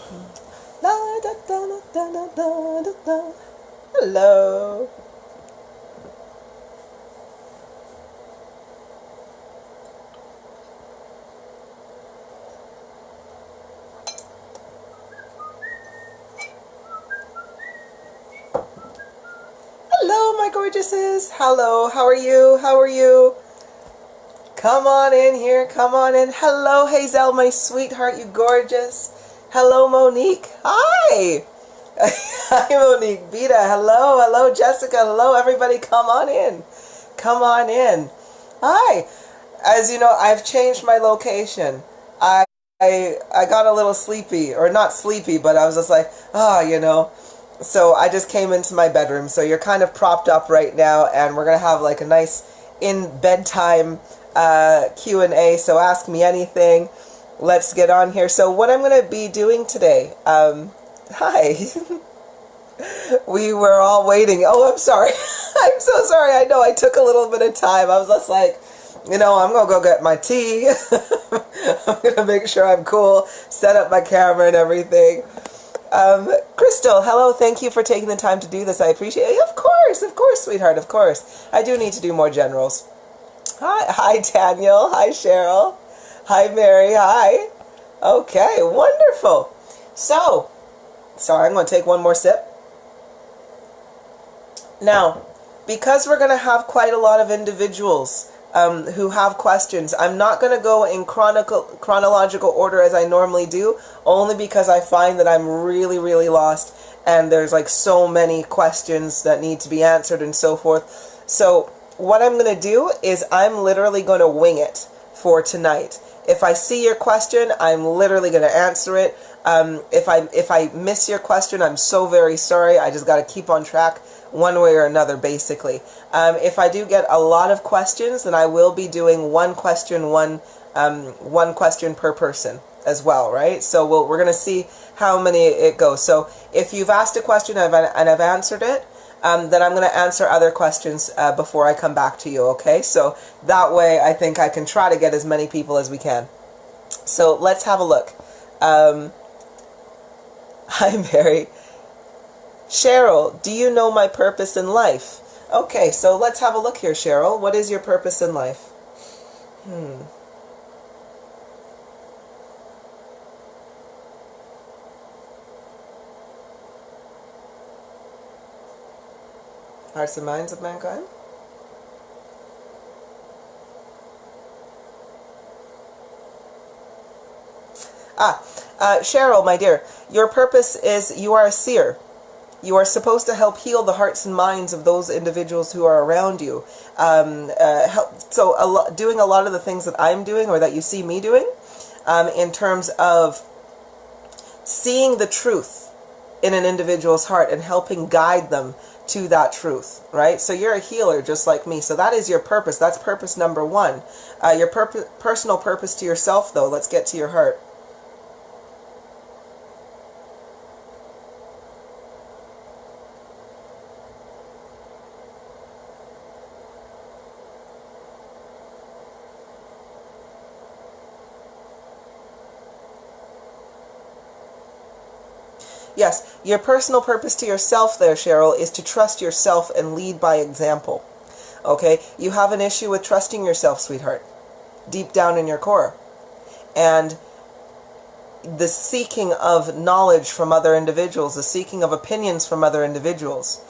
La, da, da, da, da, da, da, da. Hello. Hello, my gorgeouses. Hello, how are you? How are you? Come on in here. Come on in. Hello, Hazel, my sweetheart. You gorgeous. Hello, Monique. Hi. Hi, Monique. Beta. Hello. Hello, Jessica. Hello, everybody. Come on in. Come on in. Hi. As you know, I've changed my location. I got a little sleepy, or not sleepy, but I was just like, So I just came into my bedroom. So you're kind of propped up right now, and we're gonna have like a nice in bedtime Q&A. So ask me anything. Let's get on here. So what I'm gonna be doing today. Hi. We were all waiting. Oh, I'm sorry. I'm so sorry. I know I took a little bit of time. I was just like, I'm going to go get my tea. I'm going to make sure I'm cool, set up my camera and everything. Crystal, hello. Thank you for taking the time to do this. I appreciate it. Of course, sweetheart, of course. I do need to do more generals. Hi, Daniel. Hi, Cheryl. Hi, Mary. Hi. Okay, wonderful. So, sorry, I'm going to take one more sip. Now, because we're going to have quite a lot of individuals who have questions, I'm not going to go in chronological order as I normally do, only because I find that I'm really, really lost, and there's like so many questions that need to be answered and so forth. So what I'm going to do is I'm literally going to wing it for tonight. If I see your question, I'm literally going to answer it. If I miss your question, I'm so very sorry. I just got to keep on track one way or another, basically. If I do get a lot of questions, then I will be doing one question per person as well, right? So we're going to see how many it goes. So if you've asked a question and I've answered it, then I'm going to answer other questions before I come back to you, okay? So that way I think I can try to get as many people as we can. So let's have a look. Hi, Mary. Cheryl, do you know my purpose in life? Okay, so let's have a look here, Cheryl. What is your purpose in life? Hearts and minds of mankind? Cheryl, my dear, your purpose is you are a seer. You are supposed to help heal the hearts and minds of those individuals who are around you. Doing a lot of the things that I'm doing or that you see me doing in terms of seeing the truth in an individual's heart and helping guide them to that truth, right? So you're a healer just like me. So that is your purpose. That's purpose number one. Your personal purpose to yourself, though, let's get to your heart. Yes, your personal purpose to yourself there, Cheryl, is to trust yourself and lead by example. Okay? You have an issue with trusting yourself, sweetheart, deep down in your core. And the seeking of knowledge from other individuals, the seeking of opinions from other individuals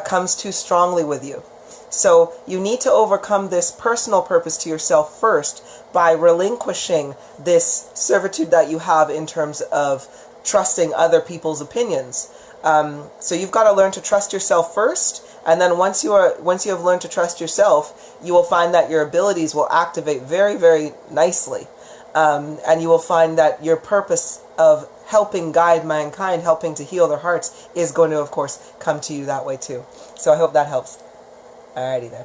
comes too strongly with you. So you need to overcome this personal purpose to yourself first by relinquishing this servitude that you have in terms of trusting other people's opinions. So you've got to learn to trust yourself first, and then once you have learned to trust yourself, you will find that your abilities will activate very, very nicely, and you will find that your purpose of helping guide mankind, helping to heal their hearts, is going to, of course, come to you that way too. So I hope that helps. Alrighty then.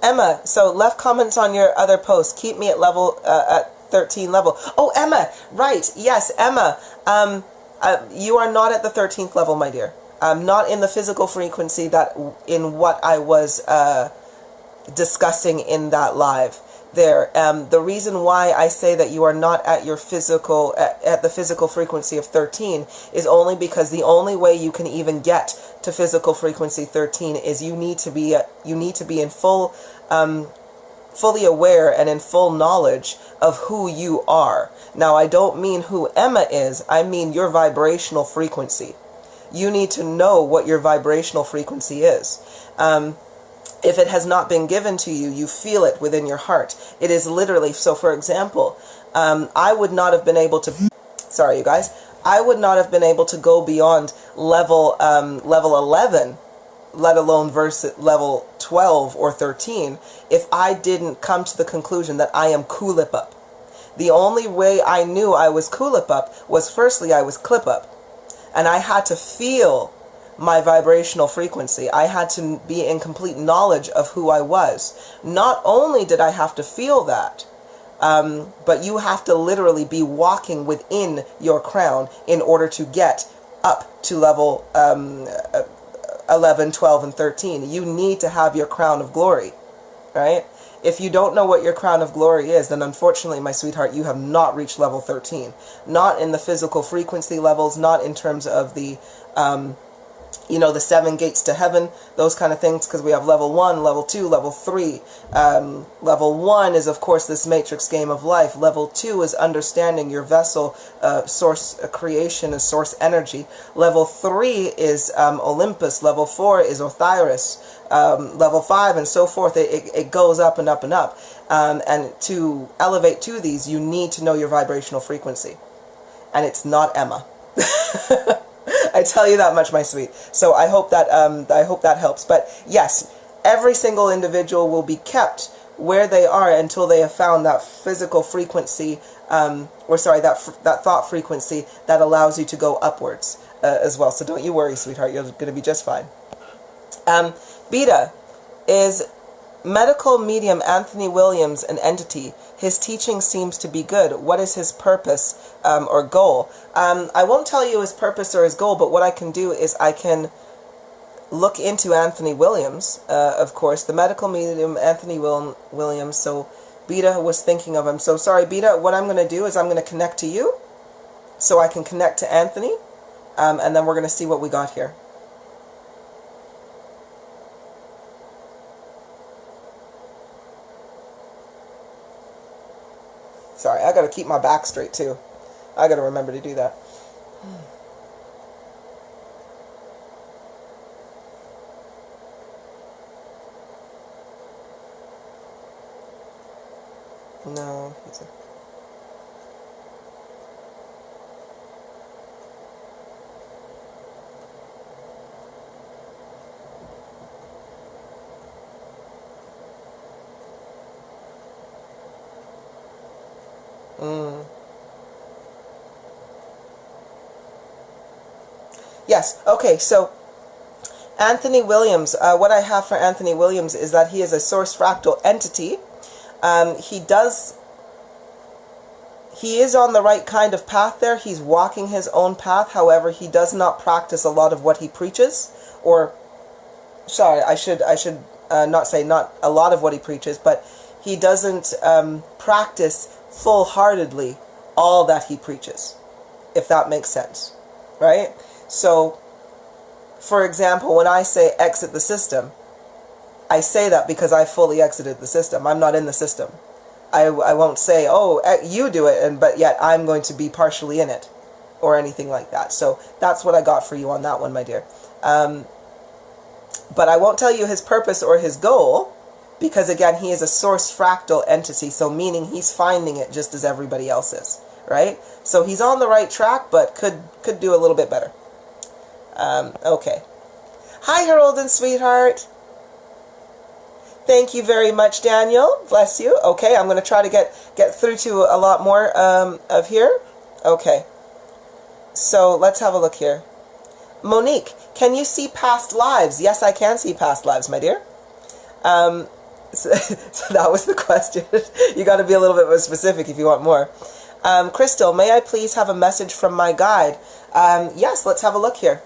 Emma, so left comments on your other post. Keep me at level at 13 level. Oh, Emma, right. Yes, Emma. You are not at the 13th level, my dear. Not in the physical frequency that in what I was discussing in that live. there. The reason why I say that you are not at your physical, at the physical frequency of 13 is only because the only way you can even get to physical frequency 13 is you need to be in full, fully aware and in full knowledge of who you are. Now, I don't mean who Emma is, I mean your vibrational frequency. You need to know what your vibrational frequency is. If it has not been given to you, you feel it within your heart. It is literally, so for example, I would not have been able to, sorry you guys, I would not have been able to go beyond level 11, let alone level 12 or 13, if I didn't come to the conclusion that I am Kulipup. The only way I knew I was Kulipup was, firstly, I was Klipup. And I had to feel my vibrational frequency. I had to be in complete knowledge of who I was. Not only did I have to feel that, but you have to literally be walking within your crown in order to get up to level 11, 12, and 13. You need to have your crown of glory, right? If you don't know what your crown of glory is, then unfortunately, my sweetheart, you have not reached level 13. Not in the physical frequency levels, not in terms of the, you know, the 7 gates to heaven, those kind of things, because we have level 1, level 2, level 3. Level 1 is, of course, this matrix game of life. Level 2 is understanding your vessel, source creation and source energy. Level 3 is Olympus. Level 4 is Osiris. Level 5 and so forth. It goes up and up and up. And to elevate to these, you need to know your vibrational frequency. And it's not Emma. I tell you that much, my sweet. So I hope that helps. But yes, every single individual will be kept where they are until they have found that physical frequency, that thought frequency that allows you to go upwards as well. So don't you worry, sweetheart. You're going to be just fine. Beta, is medical medium Anthony Williams an entity? His teaching seems to be good. What is his purpose or goal? I won't tell you his purpose or his goal, but what I can do is I can look into Anthony Williams, of course, the medical medium Anthony Williams. So Beta was thinking of him. So sorry, Beta, what I'm going to do is I'm going to connect to you so I can connect to Anthony, and then we're going to see what we got here. Sorry, I got to keep my back straight too. I got to remember to do that. No, he's a... Yes, okay, so Anthony Williams, what I have for Anthony Williams is that he is a source fractal entity. He is on the right kind of path there. He's walking his own path. However, he does not practice a lot of what he preaches. Or, sorry, I should not say not a lot of what he preaches, but he doesn't practice full-heartedly all that he preaches, if that makes sense, right? So, for example, when I say exit the system, I say that because I fully exited the system. I'm not in the system. I won't say, oh, you do it, but yet I'm going to be partially in it, or anything like that. So that's what I got for you on that one, my dear. But I won't tell you his purpose or his goal, because again, he is a source fractal entity, so meaning he's finding it just as everybody else is, right? So he's on the right track, but could do a little bit better. Okay. Hi, Harold and sweetheart. Thank you very much, Daniel. Bless you. Okay, I'm going to try to get through to a lot more of here. Okay. So let's have a look here. Monique, can you see past lives? Yes, I can see past lives, my dear. So that was the question. You got to be a little bit more specific if you want more. Crystal, may I please have a message from my guide? Yes, let's have a look here.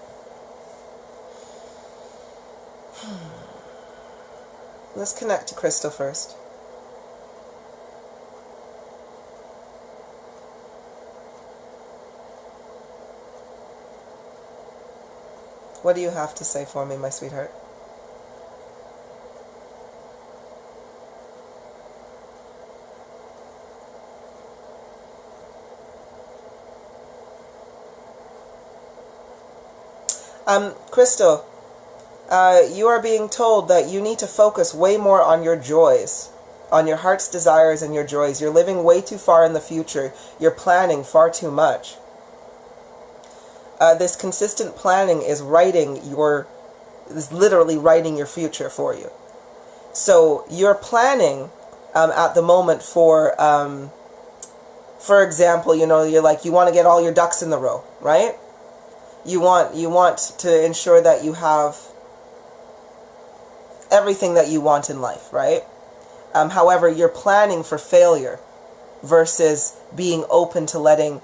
Let's connect to Crystal first. What do you have to say for me, my sweetheart? Crystal, you are being told that you need to focus way more on your joys, on your heart's desires and your joys. You're living way too far in the future. You're planning far too much. This consistent planning is literally writing your future for you. So you're planning at the moment for example, you know, you're like, you want to get all your ducks in the row, right? You want to ensure that you have everything that you want in life, right? However, you're planning for failure versus being open to letting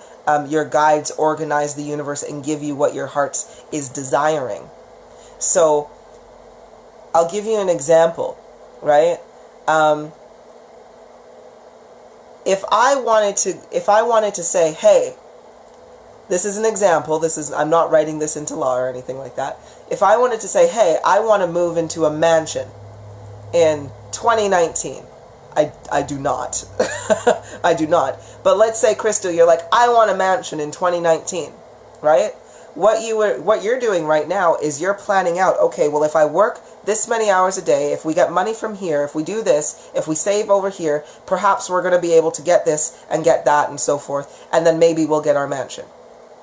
your guides organize the universe and give you what your heart is desiring. So I'll give you an example, right? If I wanted to say, hey, this is an example, I'm not writing this into law or anything like that. If I wanted to say, hey, I want to move into a mansion in 2019, I do not. I do not. But let's say, Crystal, you're like, I want a mansion in 2019, right? What you're doing right now is you're planning out, okay, well, if I work this many hours a day, if we get money from here, if we do this, if we save over here, perhaps we're going to be able to get this and get that and so forth, and then maybe we'll get our mansion,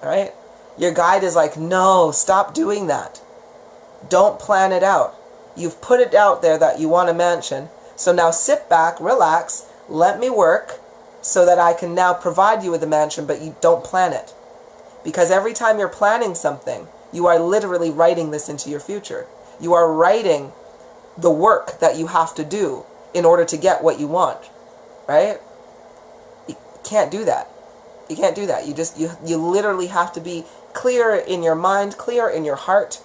all right? Your guide is like, no, stop doing that. Don't plan it out. You've put it out there that you want a mansion, so now sit back, relax, let me work so that I can now provide you with a mansion, but you don't plan it. Because every time you're planning something, you are literally writing this into your future. You are writing the work that you have to do in order to get what you want, right? You can't do that. You can't do that. You literally have to be clear in your mind, clear in your heart,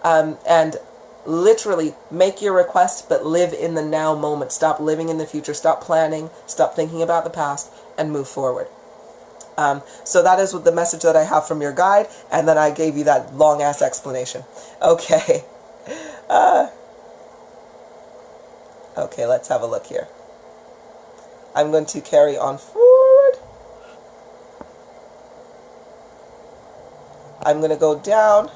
and literally make your request, but live in the now moment. Stop living in the future. Stop planning. Stop thinking about the past and move forward. So that is what the message that I have from your guide, and then I gave you that long-ass explanation. Okay. Okay, let's have a look here. I'm going to carry on forward. I'm going to go down.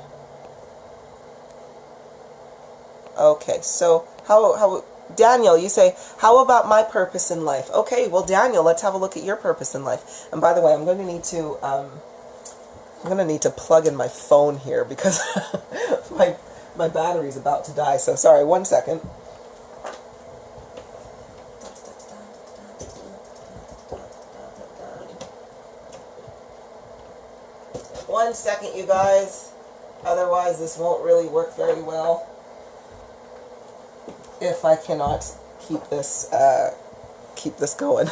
Okay, so how Daniel, you say, how about my purpose in life? Okay, well, Daniel, let's have a look at your purpose in life. And by the way, I'm going to need to plug in my phone here because my battery's about to die. So sorry, 1 second. One second, you guys. Otherwise, this won't really work very well if I cannot keep this going.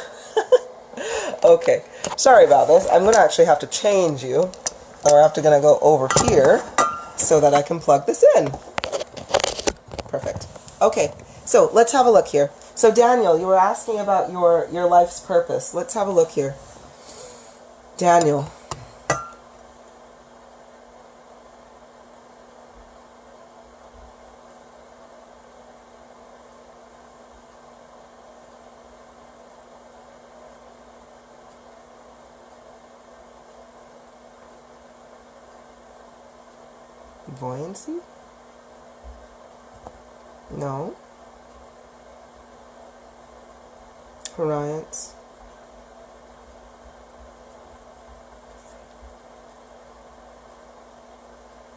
Okay, sorry about this. I'm gonna actually have to change you, or I'm gonna go over here so that I can plug this in. Perfect. Okay, so let's have a look here. So Daniel, you were asking about your life's purpose. Let's have a look here. Daniel. Buoyancy? No. Reliance.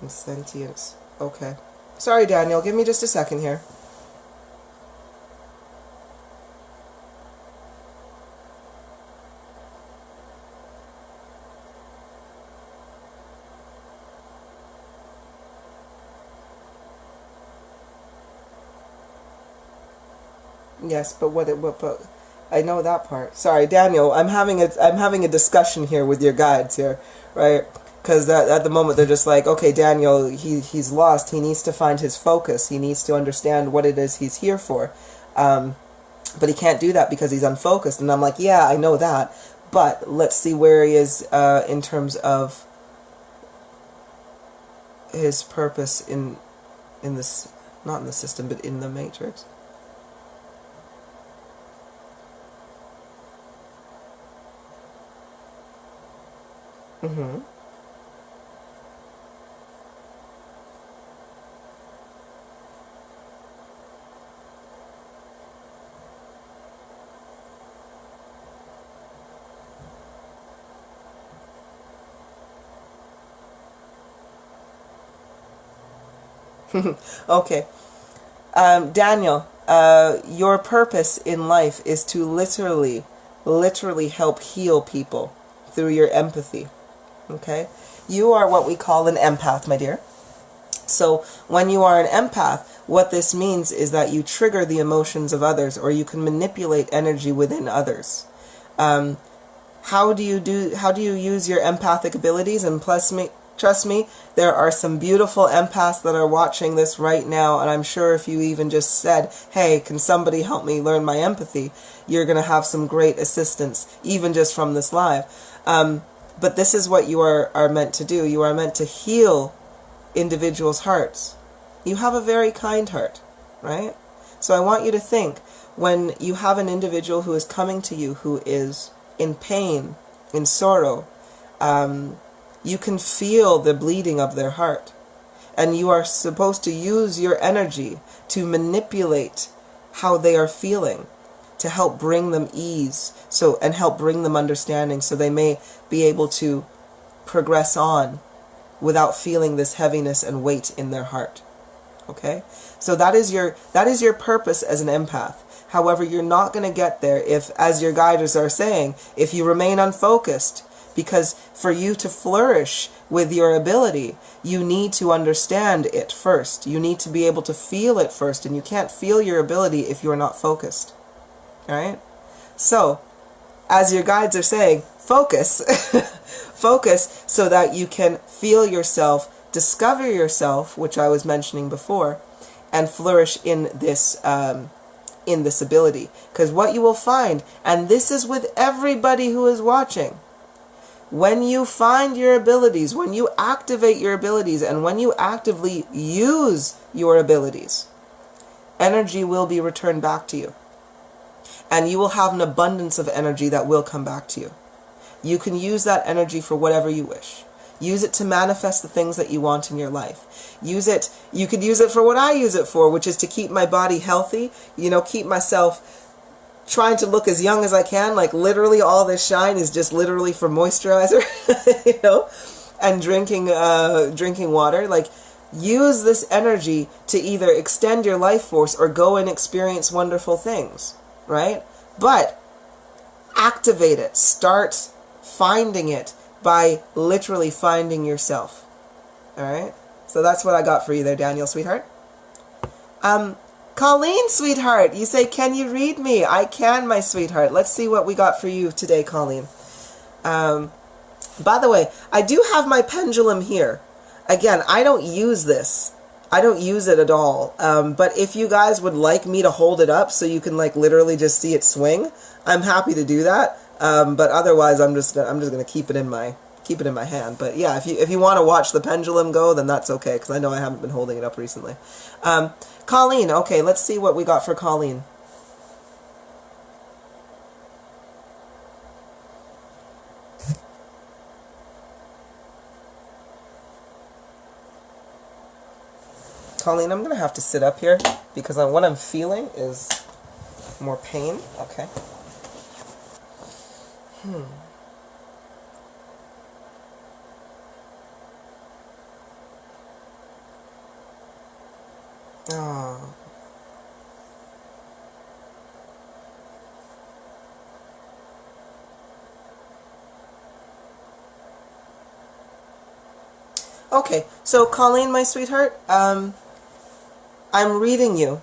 And sentience. Okay. Sorry, Daniel. Give me just a second here. Yes, but but I know that part. Sorry, Daniel. I'm having a discussion here with your guides here, right? Because at the moment they're just like, okay, Daniel, he's lost. He needs to find his focus. He needs to understand what it is he's here for. But he can't do that because he's unfocused. And I'm like, yeah, I know that. But let's see where he is in terms of his purpose in this, not in the system, but in the matrix? Mm-hmm. Okay. Daniel, your purpose in life is to literally help heal people through your empathy. Okay? You are what we call an empath, my dear. So when you are an empath, what this means is that you trigger the emotions of others, or you can manipulate energy within others. How do you use your empathic abilities? And trust me, there are some beautiful empaths that are watching this right now, and I'm sure if you even just said, hey, can somebody help me learn my empathy, you're going to have some great assistance, even just from this live. But this is what you are meant to do. You are meant to heal individuals' hearts. You have a very kind heart, right? So I want you to think, when you have an individual who is coming to you who is in pain, in sorrow, you can feel the bleeding of their heart. And you are supposed to use your energy to manipulate how they are feeling, to help bring them ease, and help bring them understanding, so they may be able to progress on without feeling this heaviness and weight in their heart. Okay? So that is your purpose as an empath. However, you're not going to get there if, as your guides are saying, if you remain unfocused. Because for you to flourish with your ability, you need to understand it first. You need to be able to feel it first, and you can't feel your ability if you're not focused. Alright? So, as your guides are saying, focus. Focus so that you can feel yourself, discover yourself, which I was mentioning before, and flourish in this ability. Because what you will find, and this is with everybody who is watching, when you find your abilities, when you activate your abilities, and when you actively use your abilities, energy will be returned back to you. And you will have an abundance of energy that will come back to you. You can use that energy for whatever you wish. Use it to manifest the things that you want in your life. You could use it for what I use it for, which is to keep my body healthy, keep myself trying to look as young as I can. Like, literally all this shine is just literally for moisturizer, and drinking water. Like, use this energy to either extend your life force or go and experience wonderful things, right? But activate it. Start finding it by literally finding yourself. All right? So that's what I got for you there, Daniel, sweetheart. Colleen, sweetheart, you say, can you read me? I can, my sweetheart. Let's see what we got for you today, Colleen. By the way, I do have my pendulum here. Again, I don't use this. I don't use it at all. But if you guys would like me to hold it up so you can literally just see it swing, I'm happy to do that. But otherwise, I'm just gonna keep it in my hand. But yeah, if you want to watch the pendulum go, then that's okay, because I know I haven't been holding it up recently. Colleen, okay, let's see what we got for Colleen. Colleen, I'm going to have to sit up here because what I'm feeling is more pain. Okay. Oh. Okay, so Colleen, my sweetheart, I'm reading you.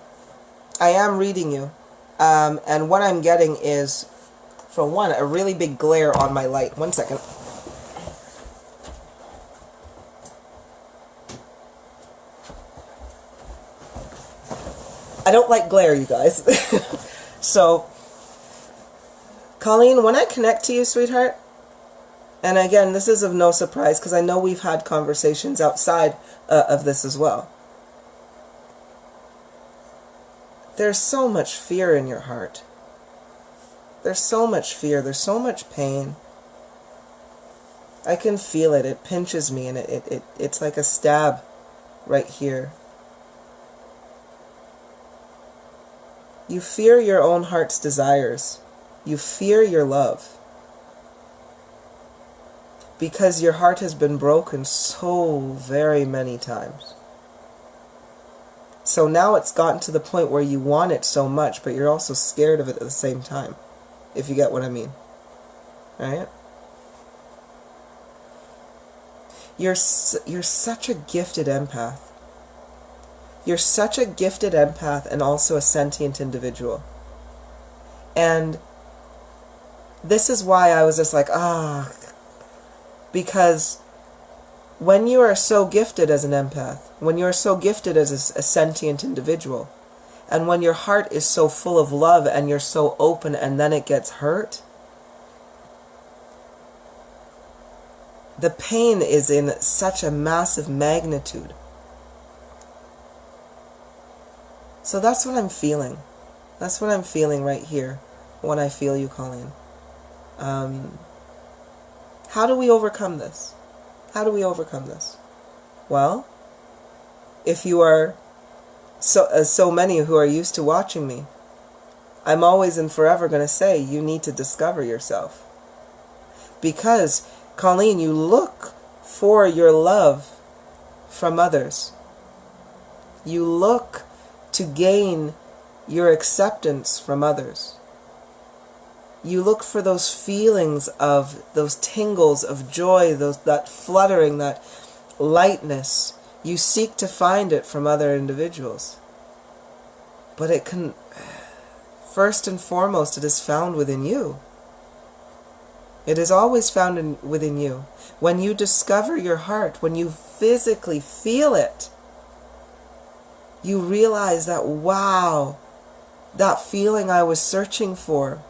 I am reading you. And what I'm getting is, for one, a really big glare on my light. One second. I don't like glare, you guys. So, Colleen, when I connect to you, sweetheart, And again, this is of no surprise because I know we've had conversations outside of this as well. There's so much fear in your heart. There's so much fear. There's so much pain. I can feel it. It pinches me, and it's like a stab right here. You fear your own heart's desires. You fear your love. Because your heart has been broken so very many times. So now it's gotten to the point where you want it so much, but you're also scared of it at the same time. If you get what I mean. Right? You're such a gifted empath. You're such a gifted empath and also a sentient individual. And this is why I was just like, because when you are so gifted as an empath, when you are so gifted as a sentient individual, and when your heart is so full of love and you're so open and then it gets hurt, the pain is in such a massive magnitude. So that's what I'm feeling. That's what I'm feeling right here when I feel you, Colleen. How do we overcome this? How do we overcome this? Well, if you are so many who are used to watching me, I'm always and forever going to say you need to discover yourself. Because, Colleen, you look for your love from others. You look to gain your acceptance from others. You look for those feelings of, those tingles of joy, that fluttering, that lightness. You seek to find it from other individuals. But it can, first and foremost, it is found within you. It is always found within you. When you discover your heart, when you physically feel it, you realize that, wow, that feeling I was searching for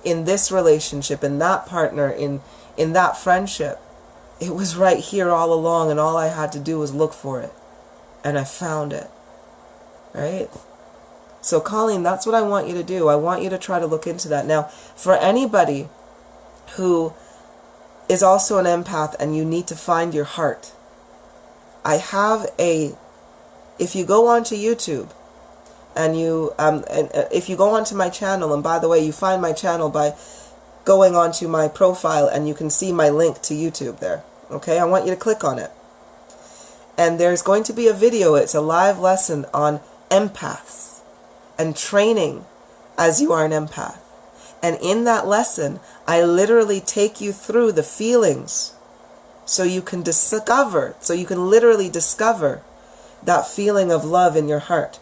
in this relationship, in that partner, in that friendship, it was right here all along, and all I had to do was look for it. And I found it. Right? So, Colleen, that's what I want you to do. I want you to try to look into that. Now, for anybody who is also an empath and you need to find your heart, I have if you go onto YouTube, and if you go onto my channel, and by the way, you find my channel by going onto my profile, and you can see my link to YouTube there. Okay, I want you to click on it. And there's going to be a video, it's a live lesson on empaths and training as you are an empath. And in that lesson, I literally take you through the feelings so you can literally discover that feeling of love in your heart.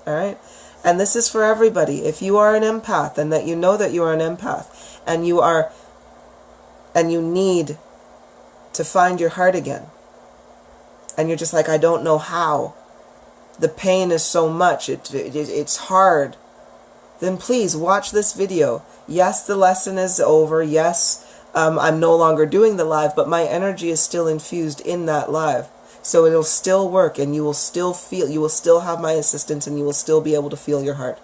All right? And this is for everybody. If you are an empath and that you know that you are an empath and you need to find your heart again, and you're just like, I don't know how, the pain is so much, it's hard, then please watch this video. Yes, the lesson is over. Yes, I'm no longer doing the live, but my energy is still infused in that live. So it'll still work, and you will still have my assistance, and you will still be able to feel your heart.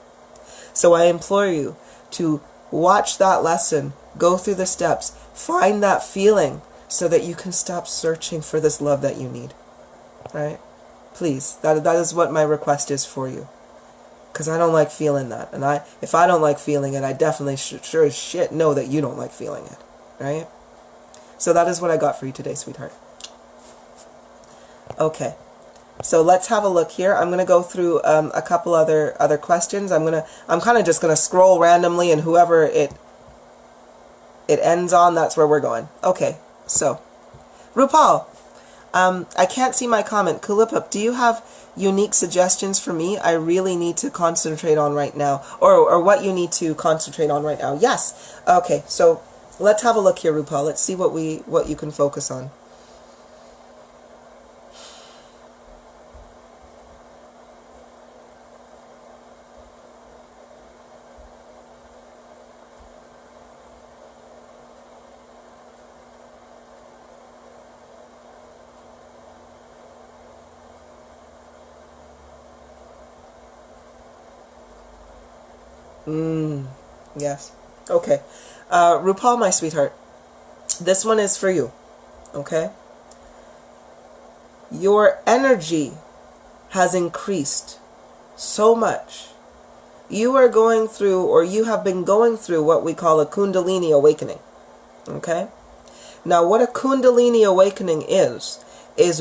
So I implore you to watch that lesson, go through the steps, find that feeling so that you can stop searching for this love that you need. Right? Please, that is what my request is for you. Because I don't like feeling that. And if I don't like feeling it, I definitely sure as shit know that you don't like feeling it. Right? So that is what I got for you today, sweetheart. Okay. So let's have a look here. I'm going to go through a couple other questions. I'm kind of just going to scroll randomly, and whoever it ends on, that's where we're going. Okay. So, RuPaul, I can't see my comment. Kulipup, do you have unique suggestions for me I really need to concentrate on right now? Or what you need to concentrate on right now? Yes. Okay, so let's have a look here, RuPaul. Let's see what you can focus on. Yes. Okay. RuPaul, my sweetheart, this one is for you. Okay? Your energy has increased so much. You are going through, or you have been going through, what we call a Kundalini awakening. Okay? Now, what a Kundalini awakening is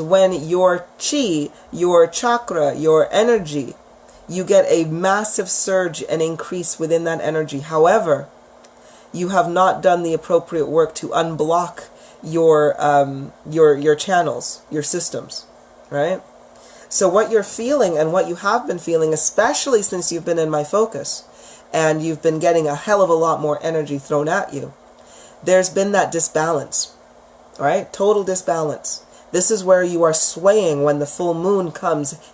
when your chi, your chakra, your energy, you get a massive surge and increase within that energy. However, you have not done the appropriate work to unblock your channels, your systems, right? So what you're feeling and what you have been feeling, especially since you've been in my focus and you've been getting a hell of a lot more energy thrown at you, there's been that disbalance, right? Total disbalance. This is where you are swaying when the full moon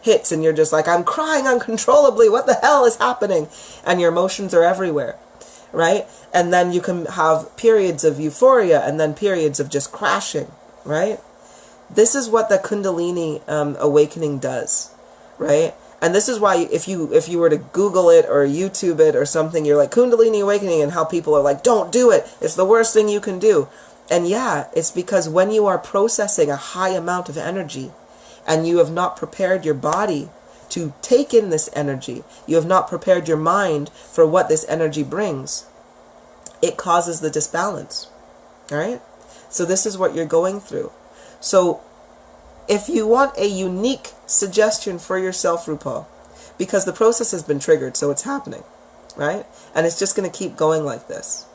hits, and you're just like, I'm crying uncontrollably. What the hell is happening? And your emotions are everywhere, right? And then you can have periods of euphoria and then periods of just crashing, right? This is what the Kundalini awakening does, right? And this is why if you were to Google it or YouTube it or something, you're like, Kundalini awakening, and how people are like, don't do it. It's the worst thing you can do. And yeah, it's because when you are processing a high amount of energy and you have not prepared your body to take in this energy, you have not prepared your mind for what this energy brings, it causes the disbalance, all right? So this is what you're going through. So if you want a unique suggestion for yourself, RuPaul, because the process has been triggered, so it's happening, right? And it's just going to keep going like this.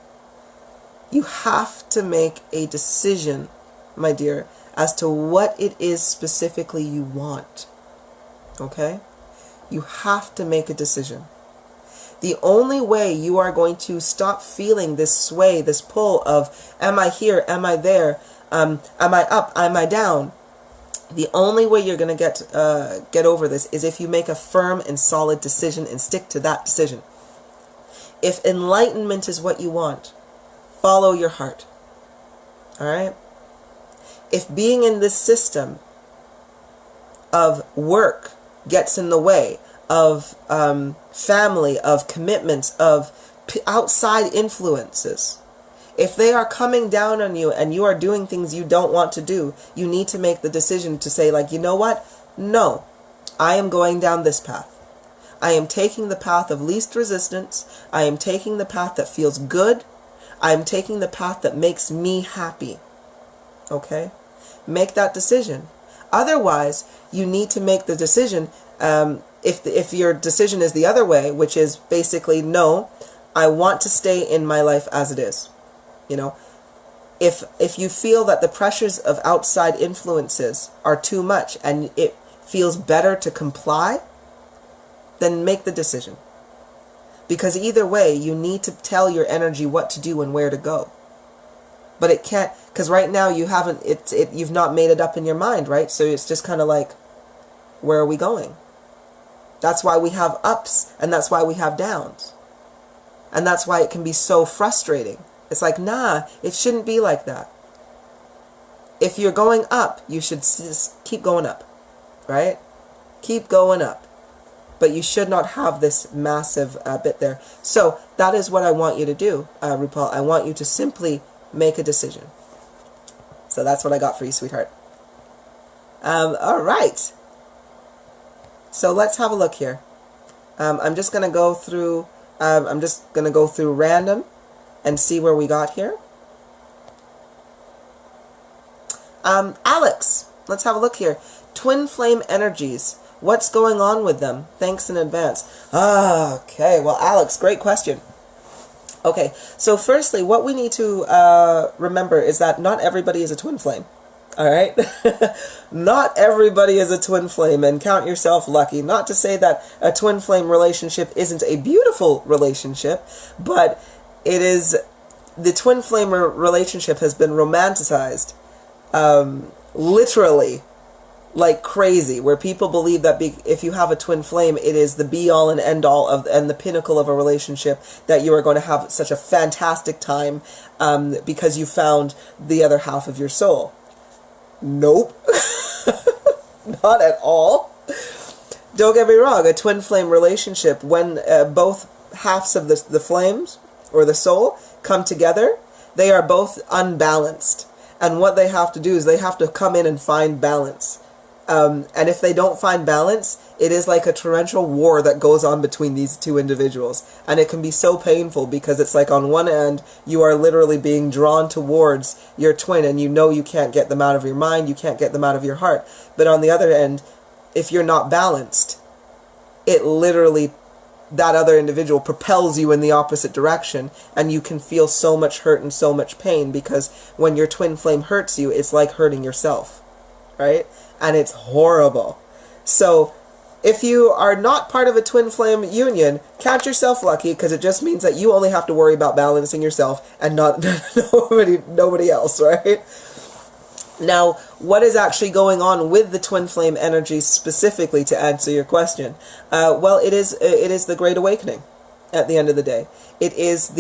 You have to make a decision, my dear, as to what it is specifically you want, okay? You have to make a decision. The only way you are going to stop feeling this sway, this pull of, am I here, am I there, am I up, am I down? The only way you're going to get over this is if you make a firm and solid decision and stick to that decision. If enlightenment is what you want, follow your heart. All right? If being in this system of work gets in the way, of family, of commitments, of outside influences, if they are coming down on you and you are doing things you don't want to do, you need to make the decision to say, like, you know what? No, I am going down this path. I am taking the path of least resistance. I am taking the path that feels good. I am taking the path that makes me happy. Okay? Make that decision. Otherwise, you need to make the decision, if your decision is the other way, which is basically, no, I want to stay in my life as it is. You know, if you feel that the pressures of outside influences are too much and it feels better to comply, then make the decision. Because either way, you need to tell your energy what to do and where to go. But it can't, because right now you've not made it up in your mind, right? So it's just kind of like, where are we going? That's why we have ups and that's why we have downs. And that's why it can be so frustrating. It's like, nah, it shouldn't be like that. If you're going up, you should just keep going up, right? Keep going up. But you should not have this massive bit there. So that is what I want you to do, RuPaul. I want you to simply make a decision. So that's what I got for you, sweetheart. All right. So let's have a look here. I'm just going to go through. I'm just going to go through random and see where we got here. Alex, let's have a look here. Twin flame energies. What's going on with them? Thanks in advance. Okay, well, Alex, great question. Okay, so firstly, what we need to remember is that not everybody is a twin flame. All right? Not everybody is a twin flame, and count yourself lucky. Not to say that a twin flame relationship isn't a beautiful relationship, but it is, the twin flame relationship has been romanticized, literally, like crazy, where people believe that if you have a twin flame, it is the be-all and end-all and the pinnacle of a relationship, that you are going to have such a fantastic time because you found the other half of your soul. Nope. Not at all. Don't get me wrong, a twin flame relationship, when both halves of the flames or the soul come together, they are both unbalanced. And what they have to do is they have to come in and find balance. And if they don't find balance, it is like a torrential war that goes on between these two individuals. And it can be so painful because it's like on one end, you are literally being drawn towards your twin and you know you can't get them out of your mind, you can't get them out of your heart. But on the other end, if you're not balanced, it literally, that other individual propels you in the opposite direction, and you can feel so much hurt and so much pain, because when your twin flame hurts you, it's like hurting yourself, right? And it's horrible. So if you are not part of a twin flame union, count yourself lucky, because it just means that you only have to worry about balancing yourself and not nobody else, right? Now, what is actually going on with the twin flame energy specifically, to answer your question? Well, it is the Great Awakening at the end of the day. It is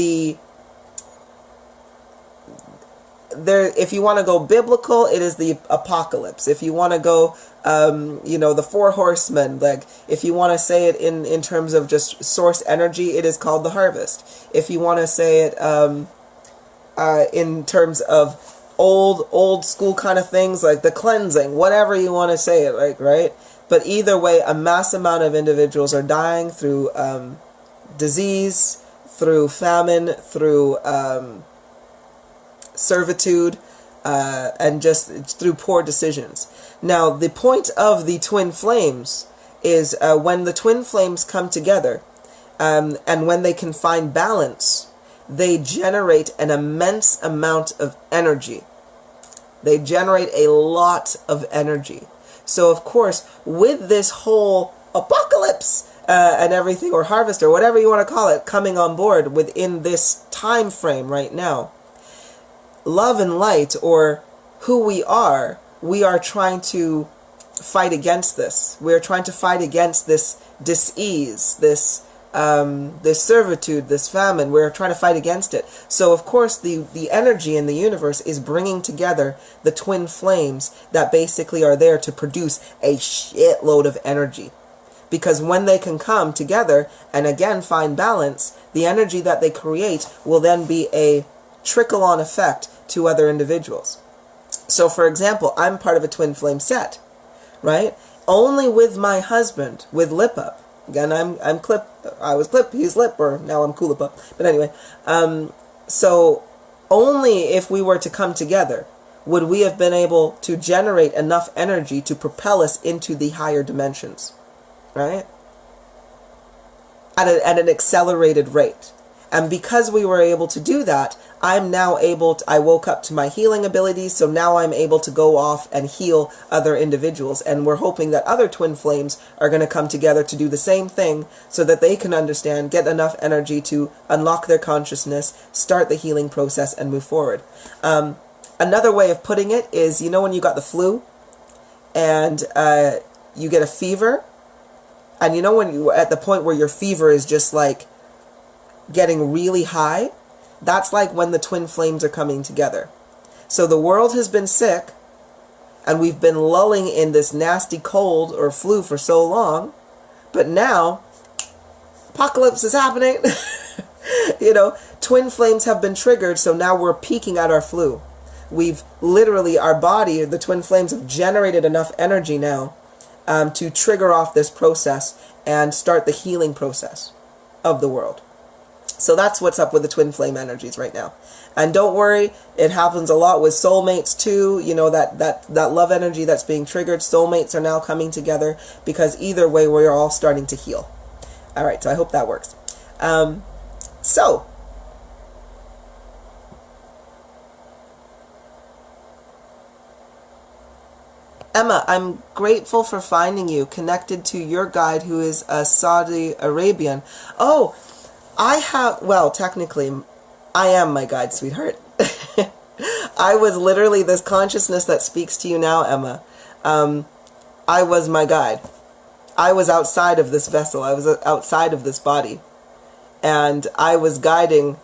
if you want to go biblical, it is the apocalypse. If you want to go, the four horsemen, like if you want to say it in terms of just source energy, it is called the harvest. If you want to say it in terms of old school kind of things, like the cleansing, whatever you want to say it like, right? But either way, a mass amount of individuals are dying through disease, through famine, through servitude, and just through poor decisions. Now, the point of the twin flames is when the twin flames come together, and when they can find balance, they generate an immense amount of energy. They generate a lot of energy. So, of course, with this whole apocalypse and everything, or harvest, or whatever you want to call it, coming on board within this time frame right now, love and light, or who we are trying to fight against this. We are trying to fight against this dis-ease, this servitude, this famine. We're trying to fight against it. So, of course, the energy in the universe is bringing together the twin flames that basically are there to produce a shitload of energy. Because when they can come together and again find balance, the energy that they create will then be a trickle-on effect to other individuals. So, for example, I'm part of a twin flame set, right? Only with my husband, with Kulipup. Again, I'm Clip. I was Clip. He's Lip, or now I'm Kulipup. But anyway, so only if we were to come together would we have been able to generate enough energy to propel us into the higher dimensions, right? At an accelerated rate. And because we were able to do that, I'm now able to, I woke up to my healing abilities, so now I'm able to go off and heal other individuals. And we're hoping that other twin flames are going to come together to do the same thing, so that they can understand, get enough energy to unlock their consciousness, start the healing process, and move forward. Another way of putting it is, you know when you got the flu, and you get a fever, and you know when you at the point where your fever is just like getting really high, that's like when the twin flames are coming together. So the world has been sick, and we've been lulling in this nasty cold or flu for so long, but now apocalypse is happening. Twin flames have been triggered, so now we're peaking at our flu. We've literally, our body, the twin flames have generated enough energy now to trigger off this process and start the healing process of the world. So that's what's up with the twin flame energies right now. And don't worry, it happens a lot with soulmates too. That love energy that's being triggered, soulmates are now coming together, because either way we're all starting to heal. All right, so I hope that works. So Emma, I'm grateful for finding you connected to your guide, who is a Saudi Arabian. Oh, technically, I am my guide, sweetheart. I was literally this consciousness that speaks to you now, Emma. I was my guide. I was outside of this vessel. I was outside of this body. And I was guiding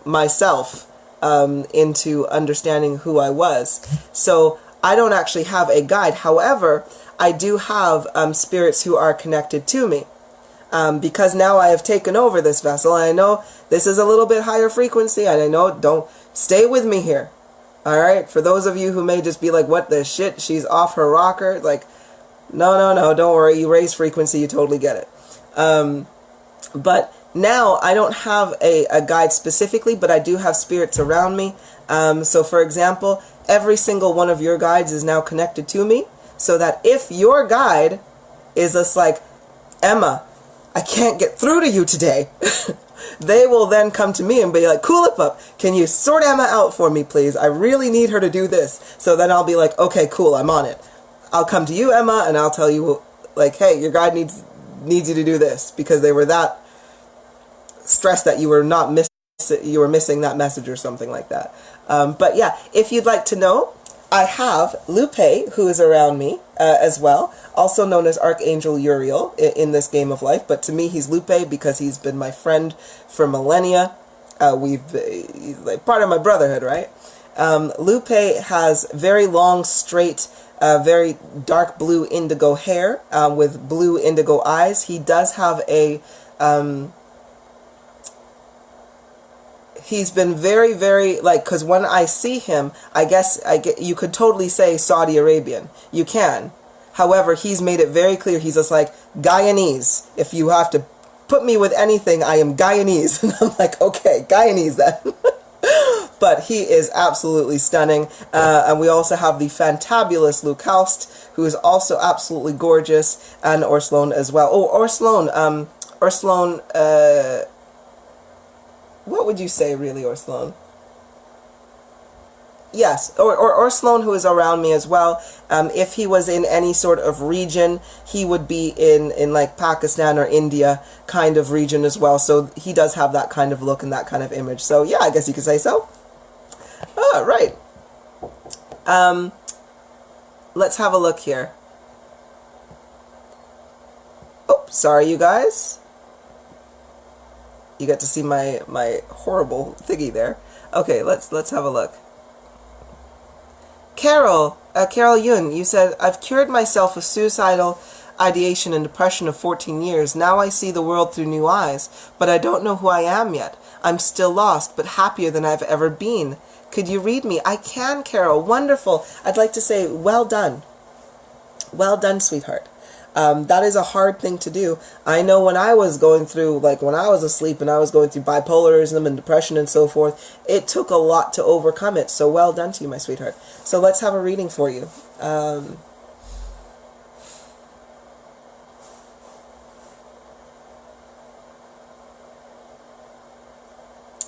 myself into understanding who I was. So I don't actually have a guide. However, I do have spirits who are connected to me. because now I have taken over this vessel, and I know this is a little bit higher frequency, and I know, don't stay with me here. All right, for those of you who may just be like, what the shit, she's off her rocker, like, no, don't worry, you raise frequency, you totally get it. But now I don't have a guide specifically, but I do have spirits around me. So for example, every single one of your guides is now connected to me, so that if your guide is just like, Emma, I can't get through to you today, they will then come to me and be like, Kulipup, can you sort Emma out for me, please? I really need her to do this. So then I'll be like, okay, cool, I'm on it. I'll come to you, Emma, and I'll tell you, like, hey, your guide needs you to do this, because they were that stressed that you were missing that message or something like that. But yeah, if you'd like to know, I have Lupe, who is around me as well, also known as Archangel Uriel in this game of life. But to me, he's Lupe because he's been my friend for millennia. He's like part of my brotherhood, right? Lupe has very long, straight, very dark blue indigo hair with blue indigo eyes. He does have a... he's been very, very, like, because when I see him, you could totally say Saudi Arabian. You can. However, he's made it very clear. He's just like, Guyanese. If you have to put me with anything, I am Guyanese. And I'm like, okay, Guyanese then. But he is absolutely stunning. And we also have the fantabulous Luke Houst, who is also absolutely gorgeous, and Orslone as well. Oh, Orslone, what would you say, really, Orslone? Yes, or Sloan, who is around me as well. If he was in any sort of region, he would be in like Pakistan or India kind of region as well. So he does have that kind of look and that kind of image. So yeah, I guess you could say so. All right. Let's have a look here. Oh, sorry, you guys. You got to see my horrible thingy there. Okay, let's have a look. Carol Yun, you said, I've cured myself of suicidal ideation and depression of 14 years. Now I see the world through new eyes, but I don't know who I am yet. I'm still lost, but happier than I've ever been. Could you read me? I can, Carol. Wonderful. I'd like to say, well done. Well done, sweetheart. That is a hard thing to do. I know when I was going through, like when I was asleep and I was going through bipolarism and depression and so forth, it took a lot to overcome it. So well done to you, my sweetheart. So let's have a reading for you.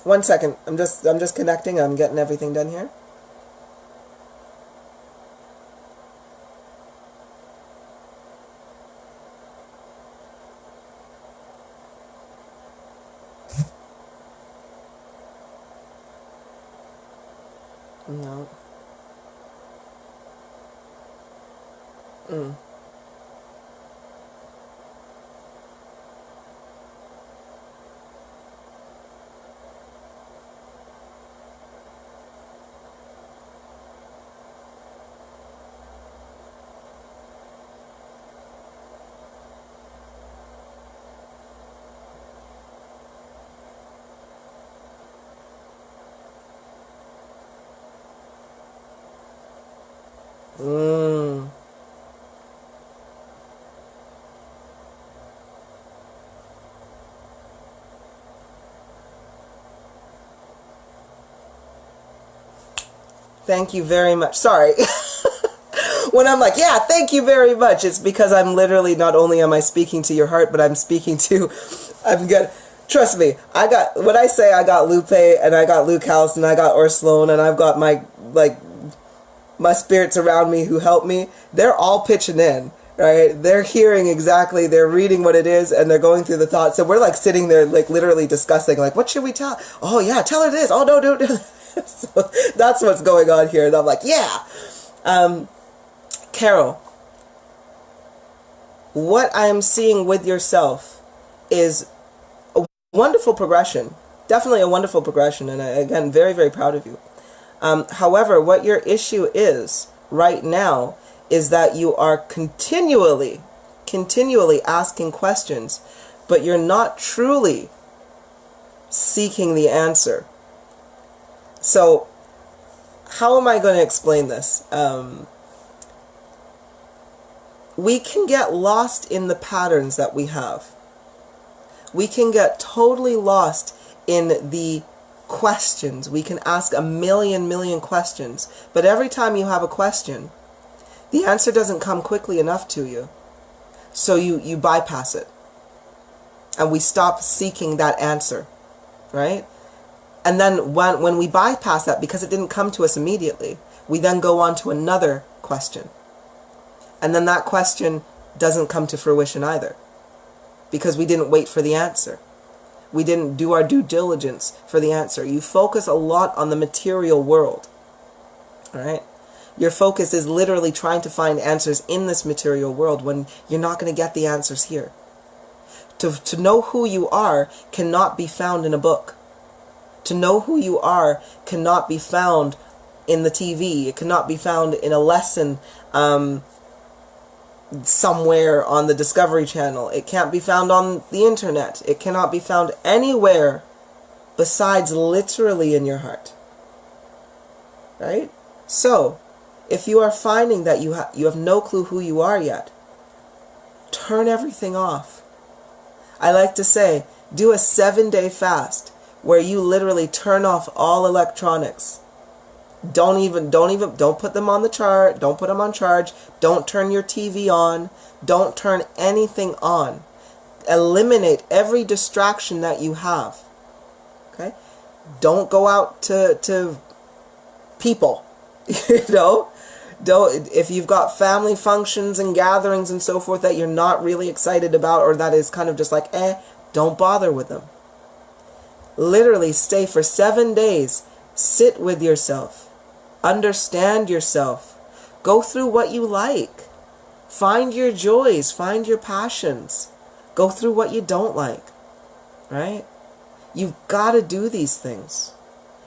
One second. I'm just connecting. I'm getting everything done here. No. Thank you very much. Sorry. When I'm like, yeah, thank you very much, it's because I'm literally, not only am I speaking to your heart, but I'm speaking to, trust me, when I say I got Lupe, and I got Luke House, and I got Orslone, and I've got my spirits around me who help me, they're all pitching in, right? They're hearing exactly, they're reading what it is, and they're going through the thoughts. So we're like sitting there, like literally discussing, like, what should we tell? Oh yeah, tell her this. Oh no, do. So that's what's going on here. And I'm like, yeah. Carol, what I'm seeing with yourself is a wonderful progression. Definitely a wonderful progression. And again, very, very proud of you. However, what your issue is right now is that you are continually asking questions but you're not truly seeking the answer. So, how am I going to explain this? We can get lost in the patterns that we have. We can get totally lost in the questions. We can ask a million questions, but every time you have a question, the answer doesn't come quickly enough to you. So you bypass it. And we stop seeking that answer, right? And then when we bypass that, because it didn't come to us immediately, we then go on to another question. And then that question doesn't come to fruition either, because we didn't wait for the answer. We didn't do our due diligence for the answer. You focus a lot on the material world, all right? Your focus is literally trying to find answers in this material world when you're not going to get the answers here. To know who you are cannot be found in a book. To know who you are cannot be found in the TV. It cannot be found in a lesson somewhere on the Discovery Channel. It can't be found on the internet. It cannot be found anywhere besides literally in your heart. Right? So, if you are finding that you have no clue who you are yet, turn everything off. I like to say, do a 7-day fast where you literally turn off all electronics. Don't put them on the charge. Don't put them on charge. Don't turn your TV on. Don't turn anything on. Eliminate every distraction that you have. Okay? Don't go out to people. If you've got family functions and gatherings and so forth that you're not really excited about, or that is kind of just like, don't bother with them. Literally stay for 7 days. Sit with yourself. Understand yourself. Go through what you like. Find your joys. Find your passions. Go through what you don't like. Right? You've got to do these things.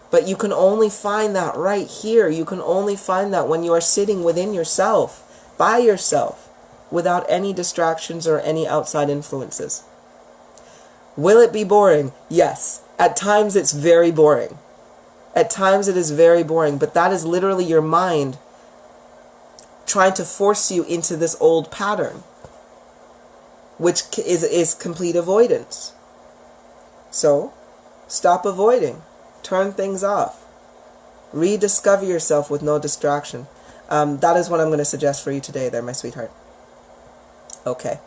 But you can only find that right here. You can only find that when you are sitting within yourself, by yourself, without any distractions or any outside influences. Will it be boring? Yes. At times it's very boring. At times it is very boring, but that is literally your mind trying to force you into this old pattern, which is complete avoidance. So, stop avoiding. Turn things off. Rediscover yourself with no distraction. That is what I'm going to suggest for you today there, my sweetheart. Okay.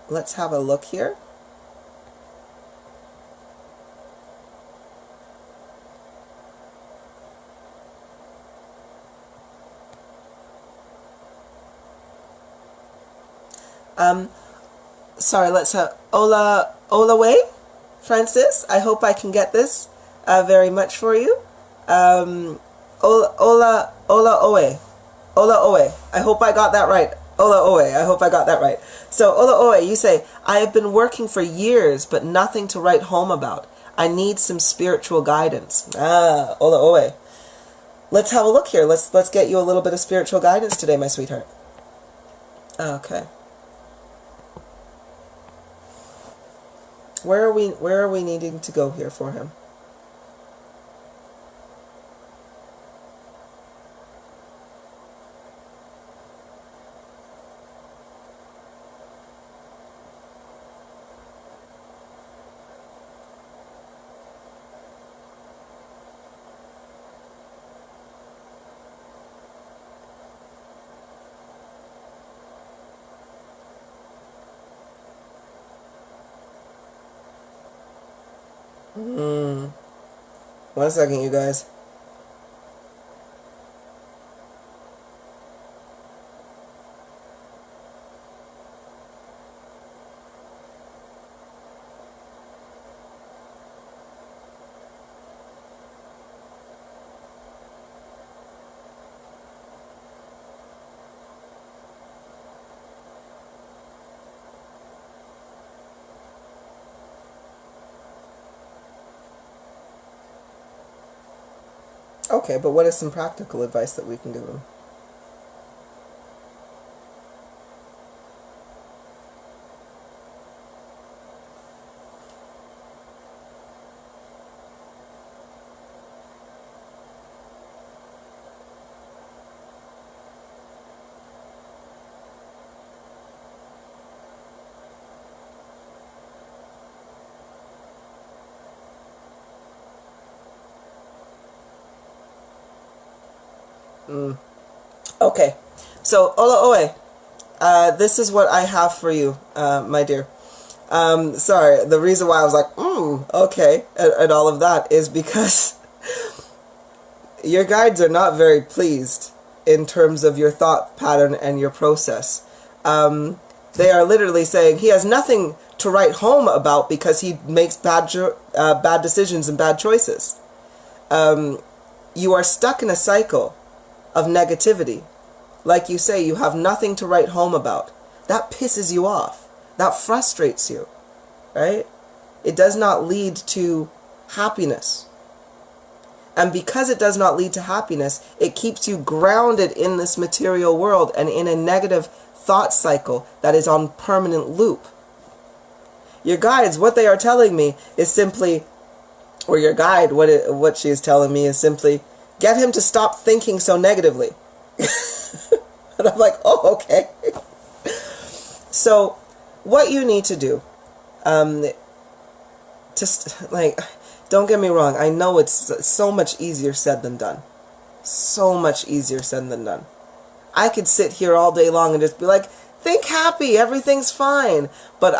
Let's have a look here. Sorry, let's have Ola way, Francis. I hope I can get this very much for you. Ola Owe. I hope I got that right. Ola Owe. I hope I got that right. So Ola Owe, you say, I have been working for years, but nothing to write home about. I need some spiritual guidance. Ola Owe. Let's have a look here. Let's get you a little bit of spiritual guidance today, my sweetheart. Okay. Where are we needing to go here for him? One second, you guys. Okay, but what is some practical advice that we can give him? Okay, so Ola Oe, this is what I have for you, my dear. Sorry, the reason why I was like, okay, and all of that is because your guides are not very pleased in terms of your thought pattern and your process. They are literally saying he has nothing to write home about because he makes bad decisions and bad choices. You are stuck in a cycle of negativity. Like you say, you have nothing to write home about. That pisses you off. That frustrates you, right? It does not lead to happiness. And because it does not lead to happiness, it keeps you grounded in this material world and in a negative thought cycle that is on permanent loop. Your guides, what they are telling me is simply, or your guide, what she is telling me is simply, get him to stop thinking so negatively. And I'm like, oh, okay. So, what you need to do, don't get me wrong, I know it's so much easier said than done. So much easier said than done. I could sit here all day long and just be like, think happy, everything's fine. But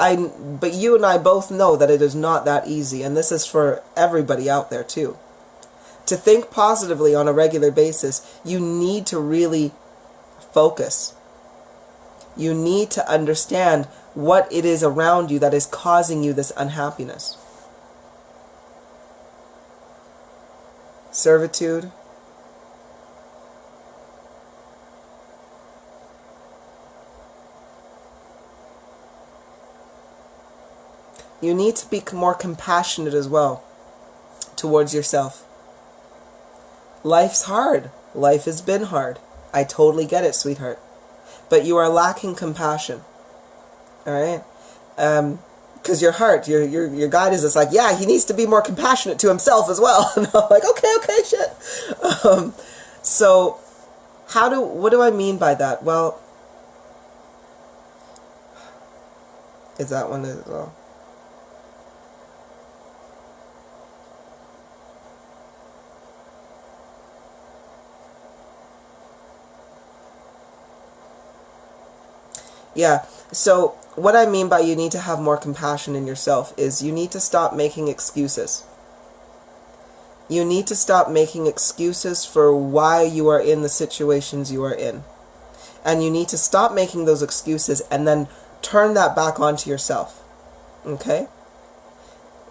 you and I both know that it is not that easy, and this is for everybody out there too. To think positively on a regular basis, you need to really focus. You need to understand what it is around you that is causing you this unhappiness. Servitude. You need to be more compassionate as well towards yourself. Life's hard. Life has been hard. I totally get it, sweetheart. But you are lacking compassion. Alright? Because your heart, your guide is just like, yeah, he needs to be more compassionate to himself as well. And I'm like, okay, shit. So, what do I mean by that? Well, is that one as well? Yeah, so what I mean by you need to have more compassion in yourself is you need to stop making excuses. You need to stop making excuses for why you are in the situations you are in. And you need to stop making those excuses and then turn that back onto yourself. Okay?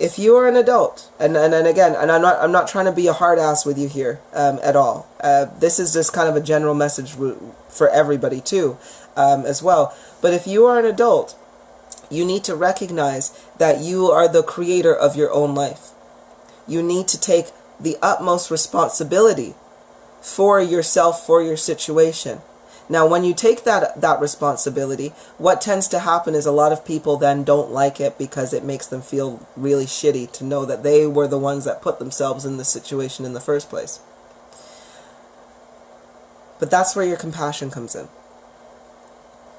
If you are an adult, and again, and I'm not trying to be a hard ass with you here at all. This is just kind of a general message for everybody too, as well. But if you are an adult, you need to recognize that you are the creator of your own life. You need to take the utmost responsibility for yourself, for your situation. Now, when you take that responsibility, what tends to happen is a lot of people then don't like it because it makes them feel really shitty to know that they were the ones that put themselves in this situation in the first place. But that's where your compassion comes in.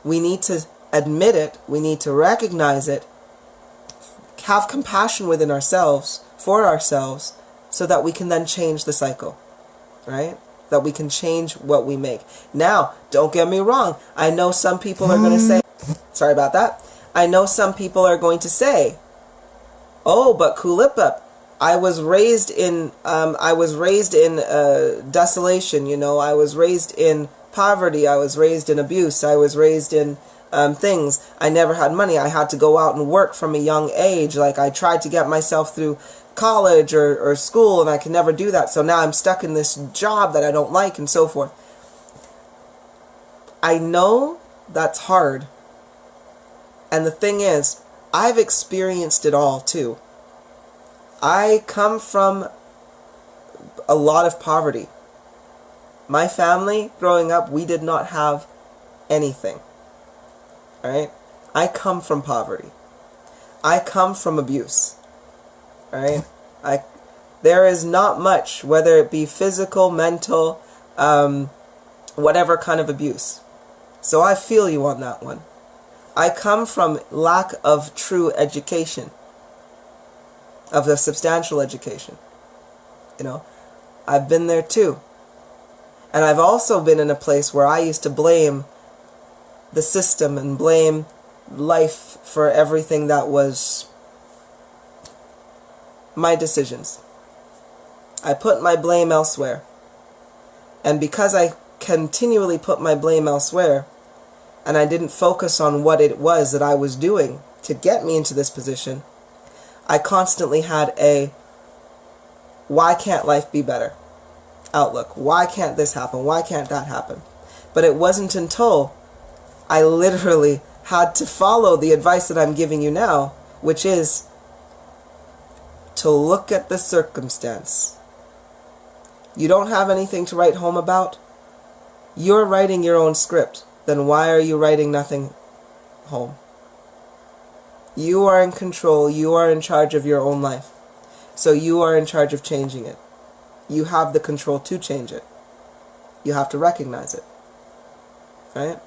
We need to admit it, we need to recognize it, have compassion within ourselves, for ourselves, so that we can then change the cycle, right? That we can change what we make. Now, don't get me wrong, I know some people are going to say, sorry about that, I know some people are going to say, oh, but Kulipup, I was raised in desolation, you know, I was raised in poverty, I was raised in abuse, I was raised in things. I never had money. I had to go out and work from a young age. Like, I tried to get myself through college or school, and I could never do that. So now I'm stuck in this job that I don't like, and so forth. I know that's hard. And the thing is, I've experienced it all too. I come from a lot of poverty. My family, growing up, we did not have anything. Alright? I come from poverty. I come from abuse. Alright? There is not much, whether it be physical, mental, whatever kind of abuse. So I feel you on that one. I come from lack of true education. Of a substantial education. You know? I've been there too. And I've also been in a place where I used to blame the system and blame life for everything that was my decisions. I put my blame elsewhere. And because I continually put my blame elsewhere, and I didn't focus on what it was that I was doing to get me into this position, I constantly had a, why can't life be better outlook? Why can't this happen? Why can't that happen? But it wasn't until I literally had to follow the advice that I'm giving you now, which is to look at the circumstance. You don't have anything to write home about? You're writing your own script. Then why are you writing nothing home? You are in control. You are in charge of your own life. So you are in charge of changing it. You have the control to change it. You have to recognize it. Right?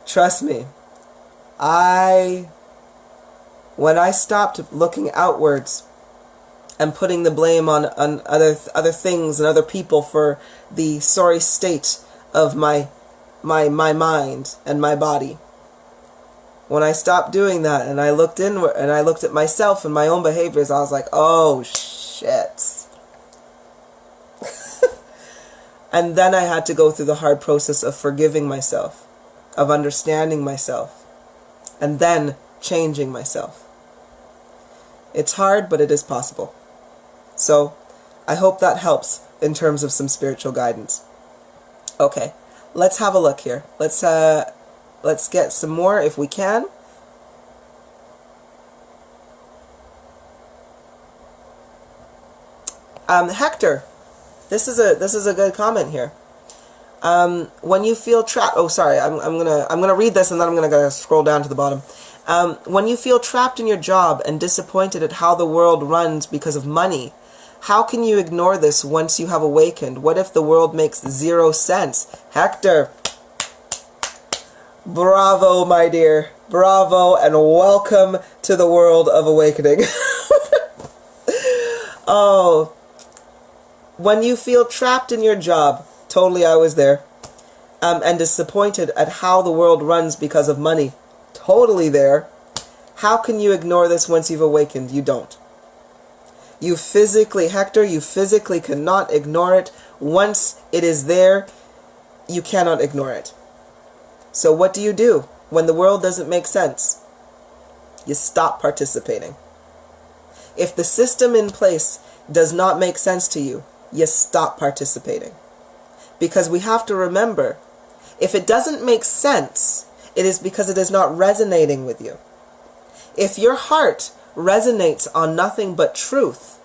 Trust me, when I stopped looking outwards and putting the blame on other things and other people for the sorry state of my mind and my body, when I stopped doing that and I looked inward and I looked at myself and my own behaviors, I was like, oh shit. And then I had to go through the hard process of forgiving myself, of understanding myself, and then changing myself. It's hard, but it is possible. So I hope that helps in terms of some spiritual guidance. Okay, let's have a look here. Let's get some more if we can. Hector, this is a good comment here. When you feel trapped, oh sorry, I'm gonna read this and then I'm gonna scroll down to the bottom. When you feel trapped in your job and disappointed at how the world runs because of money, how can you ignore this once you have awakened? What if the world makes 0 sense? Hector, bravo, my dear. Bravo, and welcome to the world of awakening. Oh, when you feel trapped in your job, totally I was there, and disappointed at how the world runs because of money, totally there. How can you ignore this once you've awakened? You don't. You physically, Hector, you physically cannot ignore it. Once it is there, you cannot ignore it. So what do? When the world doesn't make sense? You stop participating. If the system in place does not make sense to you, you stop participating. Because we have to remember, if it doesn't make sense, it is because it is not resonating with you. If your heart resonates on nothing but truth,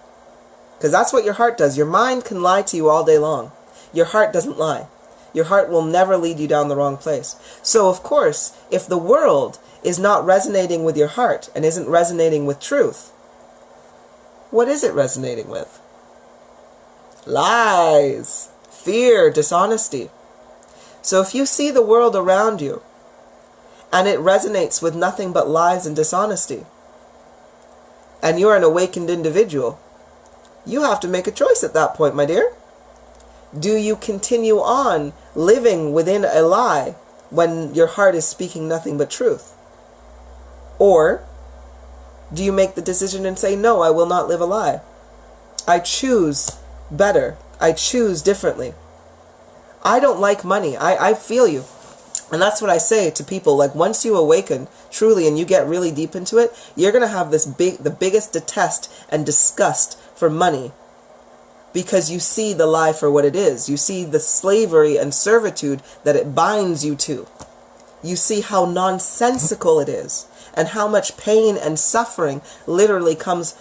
because that's what your heart does. Your mind can lie to you all day long. Your heart doesn't lie. Your heart will never lead you down the wrong place. So of course, if the world is not resonating with your heart and isn't resonating with truth, what is it resonating with? Lies, fear, dishonesty. So if you see the world around you and it resonates with nothing but lies and dishonesty, and you're an awakened individual, you have to make a choice at that point, my dear. Do you continue on living within a lie when your heart is speaking nothing but truth? Or do you make the decision and say, no, I will not live a lie. I choose better. I choose differently. I don't like money. I feel you. And that's what I say to people. Like, once you awaken truly and you get really deep into it, you're going to have the biggest detest and disgust for money, because you see the lie for what it is. You see the slavery and servitude that it binds you to. You see how nonsensical it is and how much pain and suffering literally comes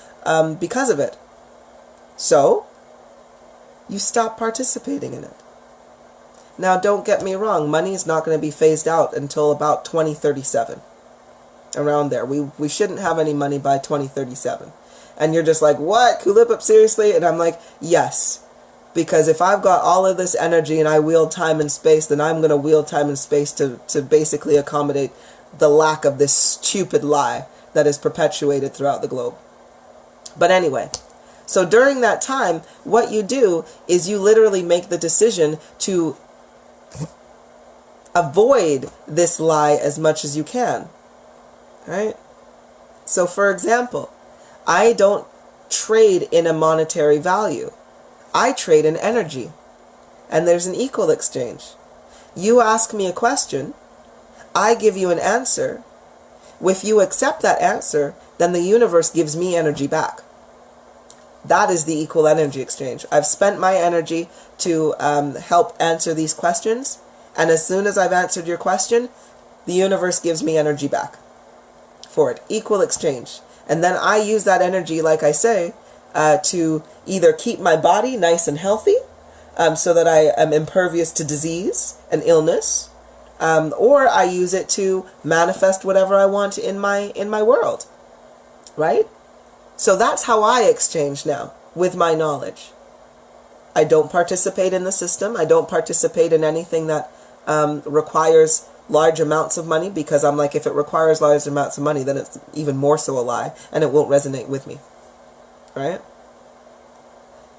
because of it. So you stop participating in it. Now, don't get me wrong, money is not going to be phased out until about 2037. Around there. We shouldn't have any money by 2037. And you're just like, what? Kulipup, seriously? And I'm like, yes. Because if I've got all of this energy and I wield time and space, then I'm going to wield time and space to basically accommodate the lack of this stupid lie that is perpetuated throughout the globe. But anyway, So during that time, what you do is you literally make the decision to avoid this lie as much as you can, right? So for example, I don't trade in a monetary value. I trade in energy, and there's an equal exchange. You ask me a question, I give you an answer. If you accept that answer, then the universe gives me energy back. That is the equal energy exchange. I've spent my energy to help answer these questions, and as soon as I've answered your question, the universe gives me energy back for it. Equal exchange. And then I use that energy, like I say, to either keep my body nice and healthy, so that I am impervious to disease and illness, or I use it to manifest whatever I want in my world, right? So that's how I exchange now with my knowledge. I don't participate in the system. I don't participate in anything that requires large amounts of money, because I'm like, if it requires large amounts of money, then it's even more so a lie, and it won't resonate with me, right?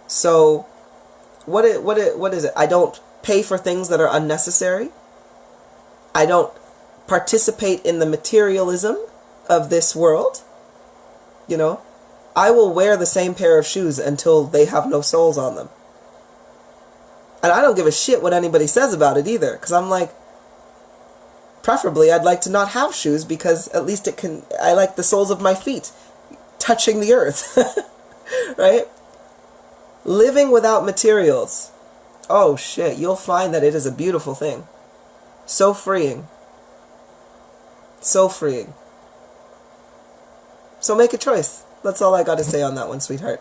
So what is it? I don't pay for things that are unnecessary. I don't participate in the materialism of this world. You know, I will wear the same pair of shoes until they have no soles on them. And I don't give a shit what anybody says about it either, because I'm like, preferably I'd like to not have shoes, because at least I like the soles of my feet touching the earth, right? Living without materials. Oh shit, you'll find that it is a beautiful thing. So freeing. So freeing. So make a choice. That's all I got to say on that one, sweetheart.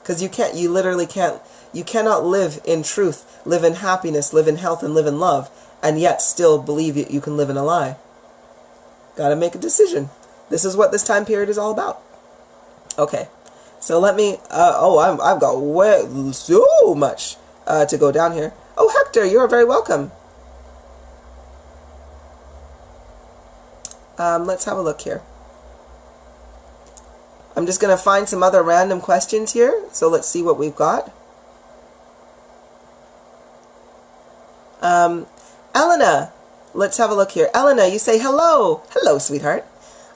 Because you literally can't, you cannot live in truth, live in happiness, live in health, and live in love, and yet still believe you can live in a lie. Gotta make a decision. This is what this time period is all about. Okay, so let me, I've got so much to go down here. Oh, Hector, you're very welcome. Let's have a look here. I'm just going to find some other random questions here, so let's see what we've got. Elena, let's have a look here. Elena, you say hello. Hello, sweetheart.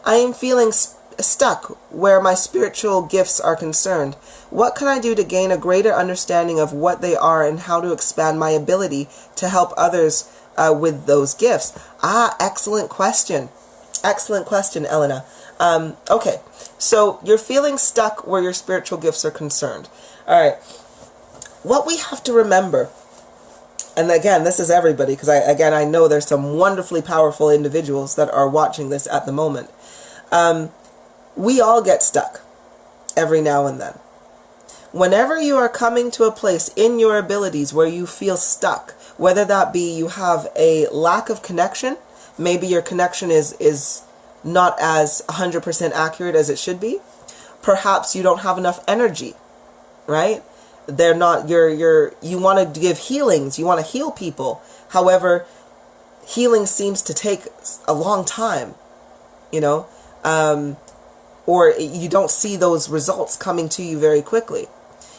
I am feeling stuck where my spiritual gifts are concerned. What can I do to gain a greater understanding of what they are and how to expand my ability to help others with those gifts? Excellent question. Excellent question, Elena. Okay, so you're feeling stuck where your spiritual gifts are concerned. All right. What we have to remember, and again, this is everybody, because I know there's some wonderfully powerful individuals that are watching this at the moment. We all get stuck every now and then. Whenever you are coming to a place in your abilities where you feel stuck, whether that be you have a lack of connection, maybe your connection is not as 100% accurate as it should be. Perhaps you don't have enough energy, right? They're not, you want to give healings, you want to heal people. However, healing seems to take a long time, you know, or you don't see those results coming to you very quickly,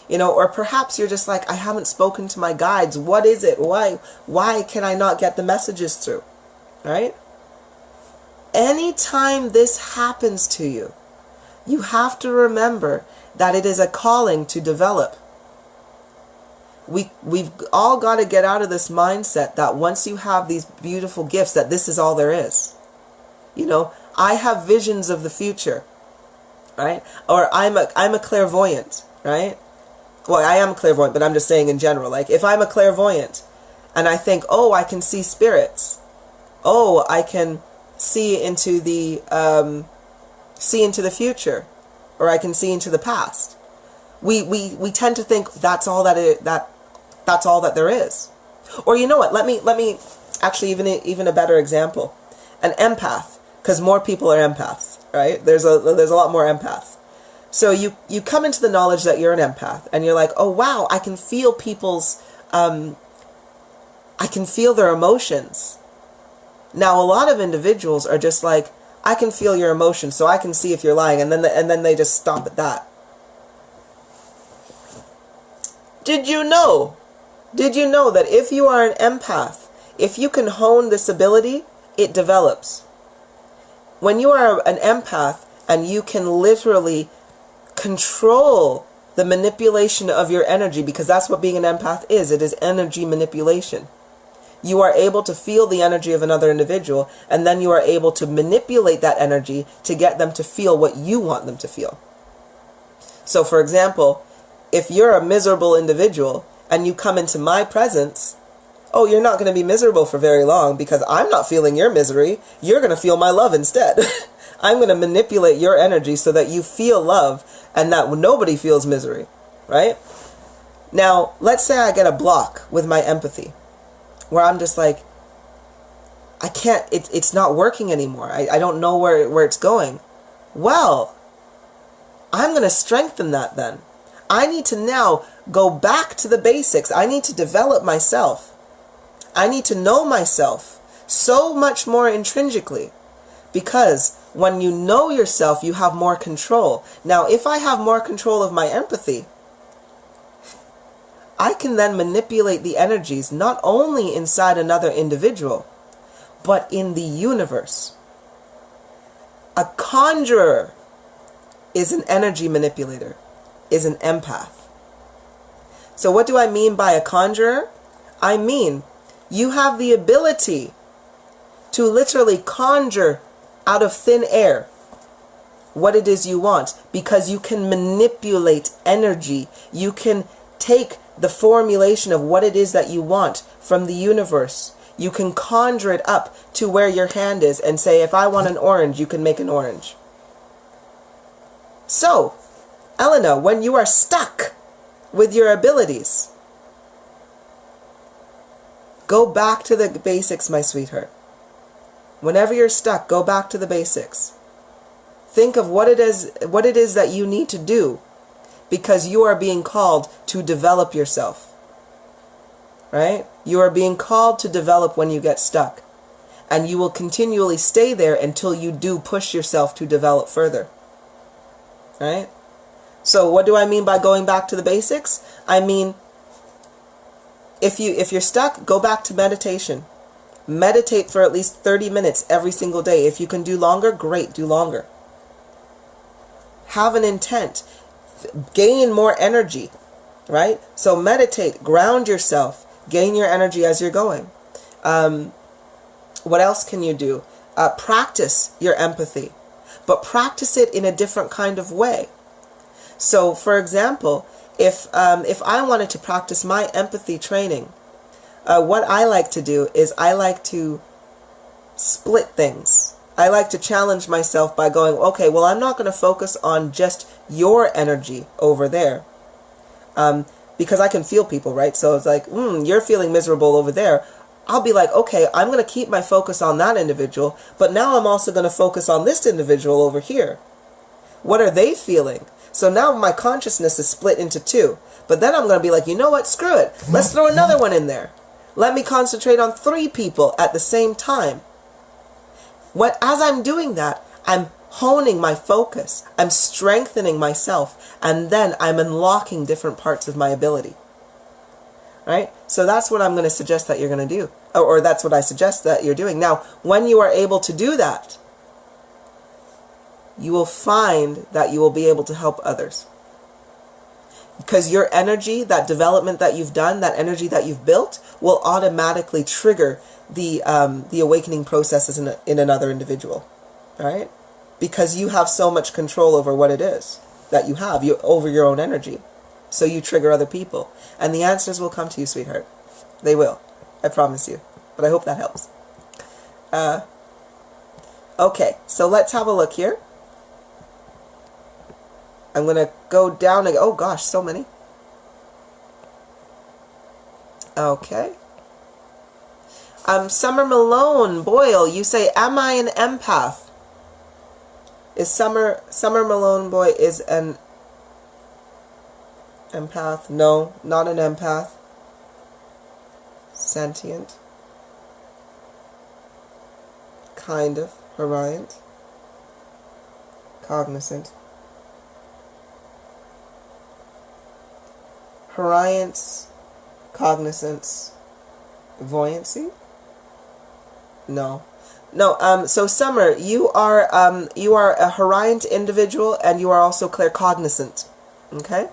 you know, or perhaps you're just like, I haven't spoken to my guides. What is it? Why can I not get the messages through? Right? Anytime this happens to you, you have to remember that it is a calling to develop. We've all got to get out of this mindset that once you have these beautiful gifts, that this is all there is. You know, I have visions of the future, right? Or I'm a clairvoyant, right? Well, I am clairvoyant, but I'm just saying in general. Like, if I'm a clairvoyant and I think, oh, I can see spirits. Oh, I can see into the future, or I can see into the past. We tend to think that's all that's all that there is. Or you know what? Let me actually even a better example. An empath, because more people are empaths, right? There's a lot more empaths. So you come into the knowledge that you're an empath, and you're like, oh wow, I can feel people's, I can feel their emotions. Now, a lot of individuals are just like, I can feel your emotions, so I can see if you're lying, and then they just stop at that. Did you know? Did you know that if you are an empath, if you can hone this ability, it develops? When you are an empath and you can literally control the manipulation of your energy, because that's what being an empath is. It is energy manipulation. You are able to feel the energy of another individual, and then you are able to manipulate that energy to get them to feel what you want them to feel. So, for example, if you're a miserable individual and you come into my presence, oh, you're not going to be miserable for very long because I'm not feeling your misery. You're going to feel my love instead. I'm going to manipulate your energy so that you feel love and that nobody feels misery, right? Now, let's say I get a block with my empathy where I'm just like, I can't, it's not working anymore. I don't know where it's going. Well, I'm going to strengthen that then. I need to now go back to the basics. I need to develop myself. I need to know myself so much more intrinsically, because when you know yourself, you have more control. Now, if I have more control of my empathy, I can then manipulate the energies not only inside another individual, but in the universe. A conjurer is an energy manipulator, is an empath. So what do I mean by a conjurer? I mean, you have the ability to literally conjure out of thin air what it is you want, because you can manipulate energy. You can take the formulation of what it is that you want from the universe. You can conjure it up to where your hand is and say, if I want an orange, you can make an orange. So, Elena, when you are stuck with your abilities, go back to the basics, my sweetheart. Whenever you're stuck, go back to the basics. Think of what it is that you need to do, because you are being called to develop yourself. Right? You are being called to develop when you get stuck. And you will continually stay there until you do push yourself to develop further. Right? So what do I mean by going back to the basics? I mean, if you're stuck, go back to meditation. Meditate for at least 30 minutes every single day. If you can do longer, great, do longer. Have an intent. Gain more energy, right? So meditate, ground yourself, gain your energy as you're going. What else can you do? Practice your empathy, but practice it in a different kind of way. So, for example, if I wanted to practice my empathy training, what I like to do is I like to split things. I like to challenge myself by going, okay, well, I'm not going to focus on just your energy over there. Because I can feel people, right? So it's like, you're feeling miserable over there. I'll be like, okay, I'm going to keep my focus on that individual, but now I'm also going to focus on this individual over here. What are they feeling? So now my consciousness is split into two. But then I'm going to be like, you know what? Screw it. Let's throw another one in there. Let me concentrate on 3 people at the same time. As I'm doing that, I'm honing my focus. I'm strengthening myself. And then I'm unlocking different parts of my ability. Right? So that's what I'm going to suggest that you're going to do. Or that's what I suggest that you're doing. Now, when you are able to do that, you will find that you will be able to help others. Because your energy, that development that you've done, that energy that you've built, will automatically trigger the awakening processes in another individual. Right? Because you have so much control over what it is that you have, over your own energy. So you trigger other people. And the answers will come to you, sweetheart. They will. I promise you. But I hope that helps. Okay, so let's have a look here. I'm going to go down and oh gosh, so many. Okay. Summer Malone, Boyle, you say, am I an empath? Is Summer Malone Boy is an empath? No, not an empath. Sentient. Kind of. Horiant. Cognizant. Horiance, cognizance, voyancy? No. No, so Summer, you are a Horiant individual, and you are also claircognizant. Okay?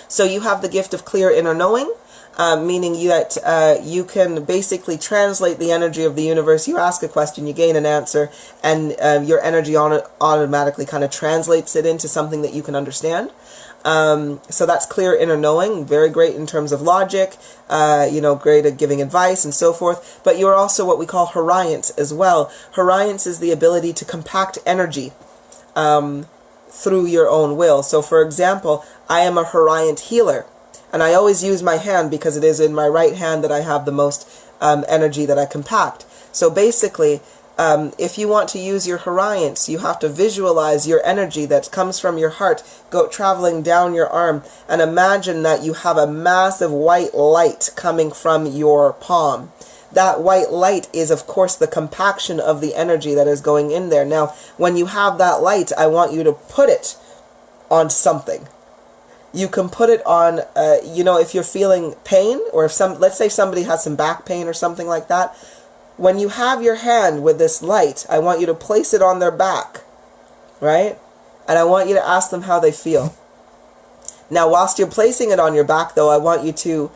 So you have the gift of clear inner knowing, meaning that you can basically translate the energy of the universe. You ask a question, you gain an answer, and your energy automatically kind of translates it into something that you can understand. So that's clear inner knowing, very great in terms of logic, great at giving advice and so forth. But you're also what we call Horiant as well. Horiance is the ability to compact energy through your own will. So for example, I am a Horiant healer, and I always use my hand because it is in my right hand that I have the most energy that I compact. So basically, if you want to use your Horiance, you have to visualize your energy that comes from your heart traveling down your arm, and imagine that you have a massive white light coming from your palm. That white light is, of course, the compaction of the energy that is going in there. Now, when you have that light, I want you to put it on something. You can put it on, if you're feeling pain, or if let's say somebody has some back pain or something like that. When you have your hand with this light, I want you to place it on their back, right? And I want you to ask them how they feel. Now, whilst you're placing it on your back, though, I want you to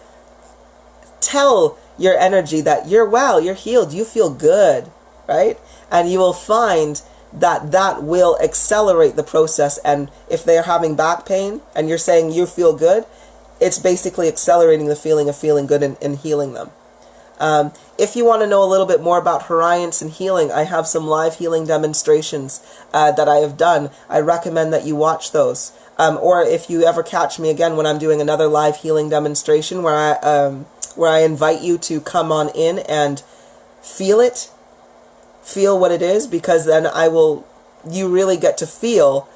tell your energy that you're well, you're healed, you feel good, right? And you will find that that will accelerate the process. And if they're having back pain and you're saying you feel good, it's basically accelerating the feeling of feeling good and healing them. If you want to know a little bit more about Horiance and healing, I have some live healing demonstrations that I have done. I recommend that you watch those. Or if you ever catch me again when I'm doing another live healing demonstration where I invite you to come on in and feel it, feel what it is, because then you really get to feel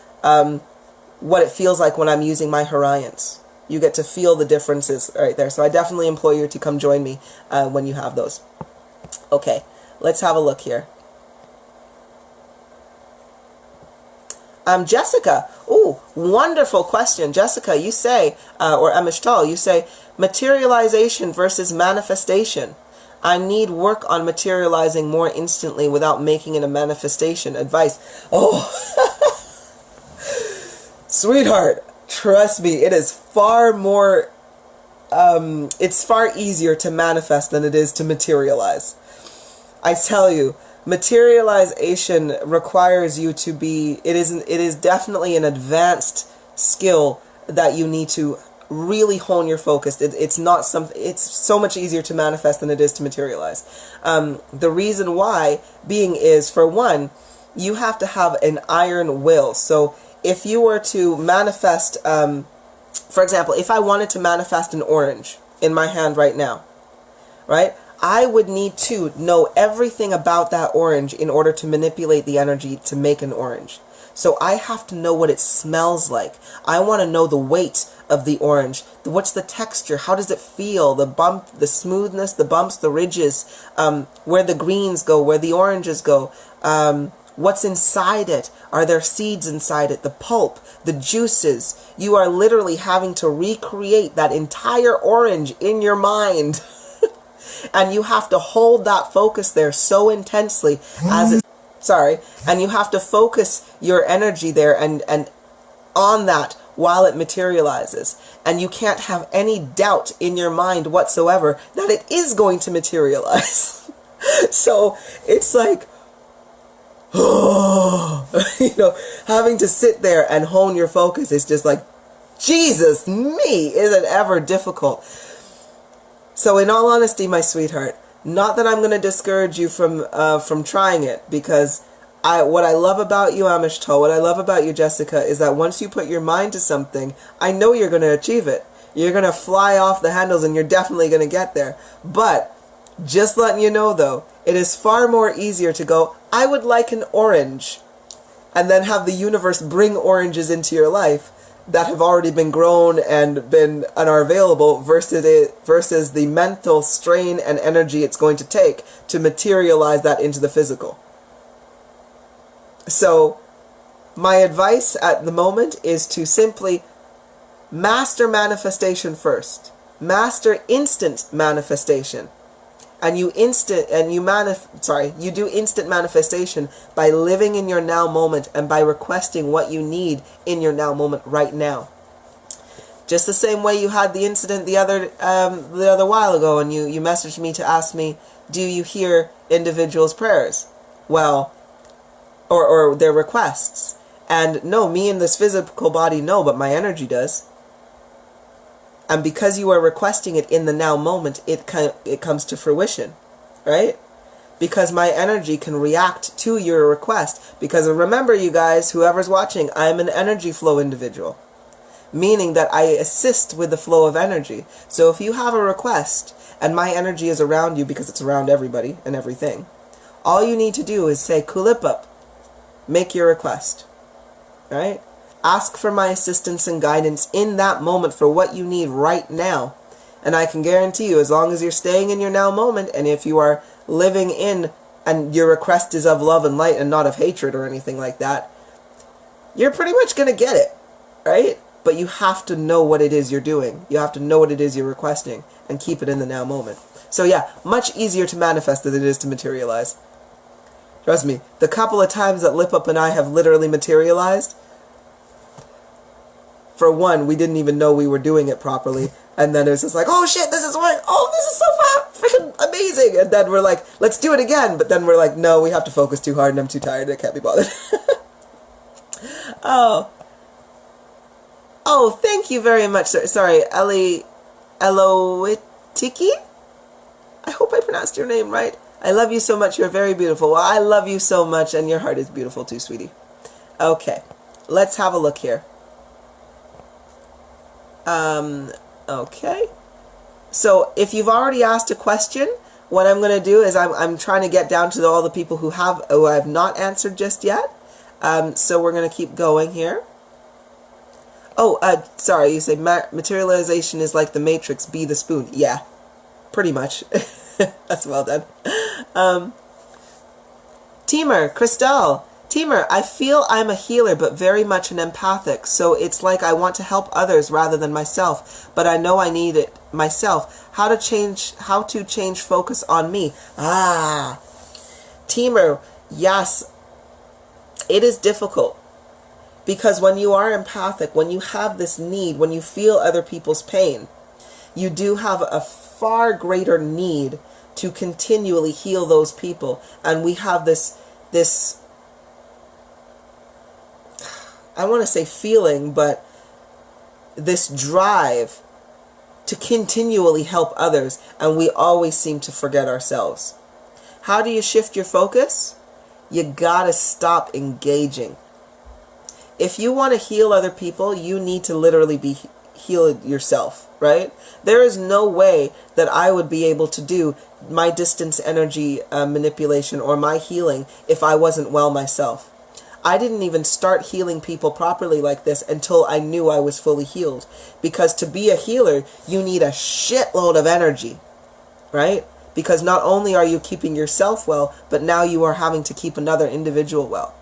what it feels like when I'm using my Horiance. You get to feel the differences right there. So I definitely implore you to come join me when you have those. Okay, let's have a look here. Jessica. Ooh, wonderful question. Jessica, you say, or Amishtal, you say, materialization versus manifestation. I need work on materializing more instantly without making it a manifestation. Advice. Oh, sweetheart. Trust me, it is far more, it's far easier to manifest than it is to materialize. I tell you, materialization requires you to be, it is definitely an advanced skill that you need to really hone your focus. It's not something, it's so much easier to manifest than it is to materialize. The reason why being is, for one, you have to have an iron will. So if you were to manifest, for example, if I wanted to manifest an orange in my hand right now, right, I would need to know everything about that orange in order to manipulate the energy to make an orange. So I have to know what it smells like. I want to know the weight of the orange. What's the texture? How does it feel? The bump, the smoothness, the bumps, the ridges, where the greens go, where the oranges go. What's inside it? Are there seeds inside it? The pulp, the juices. You are literally having to recreate that entire orange in your mind. And you have to hold that focus there so intensely as it, and you have to focus your energy there and on that while it materializes. And you can't have any doubt in your mind whatsoever that it is going to materialize. So it's like, having to sit there and hone your focus is just like, Jesus me, is it ever difficult? So in all honesty, my sweetheart, not that I'm going to discourage you from trying it, because what I love about you, Amishto, what I love about you, Jessica, is that once you put your mind to something, I know you're going to achieve it. You're going to fly off the handles and you're definitely going to get there. But just letting you know, though, it is far more easier to go, I would like an orange, and then have the universe bring oranges into your life that have already been grown and are available, versus the mental strain and energy it's going to take to materialize that into the physical. So my advice at the moment is to simply Master manifestation first. Master instant manifestation. And you do instant manifestation by living in your now moment and by requesting what you need in your now moment right now. Just the same way you had the incident the other while ago, and you messaged me to ask me, do you hear individuals' prayers? Well, or their requests. And no, me in this physical body, no, but my energy does. And because you are requesting it in the now moment, it comes to fruition, right? Because my energy can react to your request. Because remember, you guys, whoever's watching, I'm an energy flow individual. Meaning that I assist with the flow of energy. So if you have a request, and my energy is around you because it's around everybody and everything, all you need to do is say, Kulipup, make your request, right? Ask for my assistance and guidance in that moment for what you need right now. And I can guarantee you, as long as you're staying in your now moment, and if you are living in, and your request is of love and light and not of hatred or anything like that, you're pretty much going to get it, right? But you have to know what it is you're doing. You have to know what it is you're requesting and keep it in the now moment. So yeah, much easier to manifest than it is to materialize. Trust me, the couple of times that Lip Up and I have literally materialized, for one, we didn't even know we were doing it properly. And then it was just like, oh shit, this is what, oh, this is so freaking amazing. And then we're like, let's do it again. But then we're like, no, we have to focus too hard and I'm too tired. I can't be bothered. Oh, thank you very much. Sorry, Eloitiki? I hope I pronounced your name right. I love you so much. You're very beautiful. Well, I love you so much, and your heart is beautiful too, sweetie. Okay, let's have a look here. Okay. So if you've already asked a question, what I'm going to do is I'm trying to get down to all the people who I've not answered just yet. So we're going to keep going here. Oh, sorry, you say materialization is like the Matrix, be the spoon. Yeah, pretty much. That's well done. Teamer, Crystal. Teamer, I feel I'm a healer, but very much an empathic. So it's like I want to help others rather than myself, but I know I need it myself. How to change focus on me? Teamer, yes, it is difficult. Because when you are empathic, when you have this need, when you feel other people's pain, you do have a far greater need to continually heal those people. And we have this I want to say feeling, but this drive to continually help others, and we always seem to forget ourselves. How do you shift your focus? You gotta stop engaging. If you want to heal other people, you need to literally be healed yourself, right? There is no way that I would be able to do my distance energy manipulation or my healing if I wasn't well myself. I didn't even start healing people properly like this until I knew I was fully healed. Because to be a healer, you need a shitload of energy, right? Because not only are you keeping yourself well, but now you are having to keep another individual well.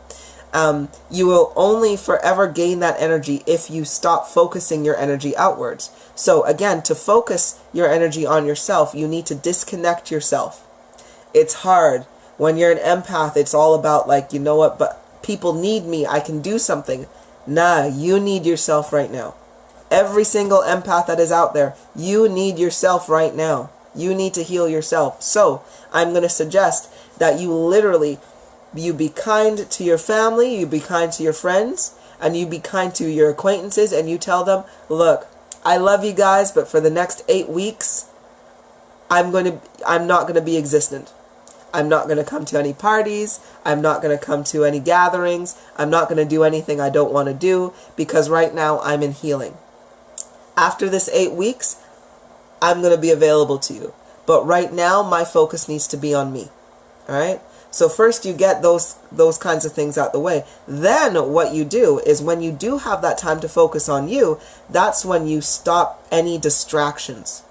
You will only forever gain that energy if you stop focusing your energy outwards. So again, to focus your energy on yourself, you need to disconnect yourself. It's hard. When you're an empath, it's all about like, you know what, but people need me, I can do something. Nah, you need yourself right now. Every single empath that is out there, you need yourself right now. You need to heal yourself. So I'm going to suggest that you be kind to your family, you be kind to your friends, and you be kind to your acquaintances, and you tell them, look, I love you guys, but for the next 8 weeks, I'm not going to be existent. I'm not going to come to any parties. I'm not going to come to any gatherings. I'm not going to do anything I don't want to do because right now I'm in healing. After this 8 weeks, I'm going to be available to you. But right now, my focus needs to be on me. All right? So first you get those kinds of things out the way. Then what you do is when you do have that time to focus on you, that's when you stop any distractions.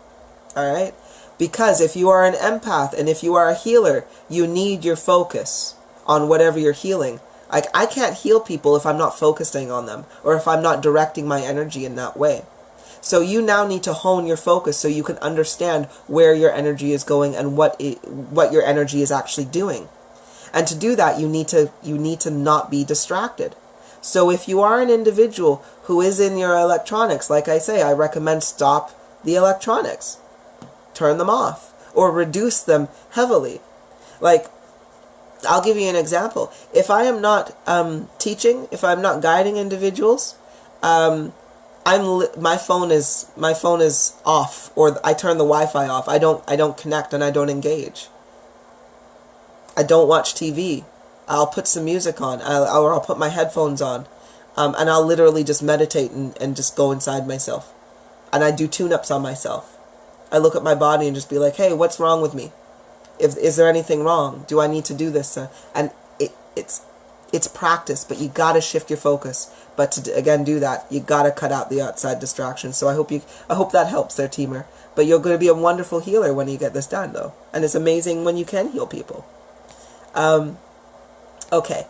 All right? Because if you are an empath and if you are a healer, you need your focus on whatever you're healing. Like, I can't heal people if I'm not focusing on them or if I'm not directing my energy in that way. So you now need to hone your focus so you can understand where your energy is going and what your energy is actually doing. And to do that, you need to not be distracted. So if you are an individual who is in your electronics, like I say, I recommend stop the electronics. Turn them off or reduce them heavily. Like, I'll give you an example. If I am not teaching, if I'm not guiding individuals, my phone is off, or I turn the Wi-Fi off. I don't connect and I don't engage. I don't watch TV. I'll put some music on, or I'll put my headphones on, and I'll literally just meditate and just go inside myself. And I do tune-ups on myself. I look at my body and just be like, hey, what's wrong with me? Is there anything wrong? Do I need to do this? And it's practice, but you got to shift your focus. But to again do that, you got to cut out the outside distractions. So I hope that helps there, teamer. But you're going to be a wonderful healer when you get this done, though. And it's amazing when you can heal people. Okay.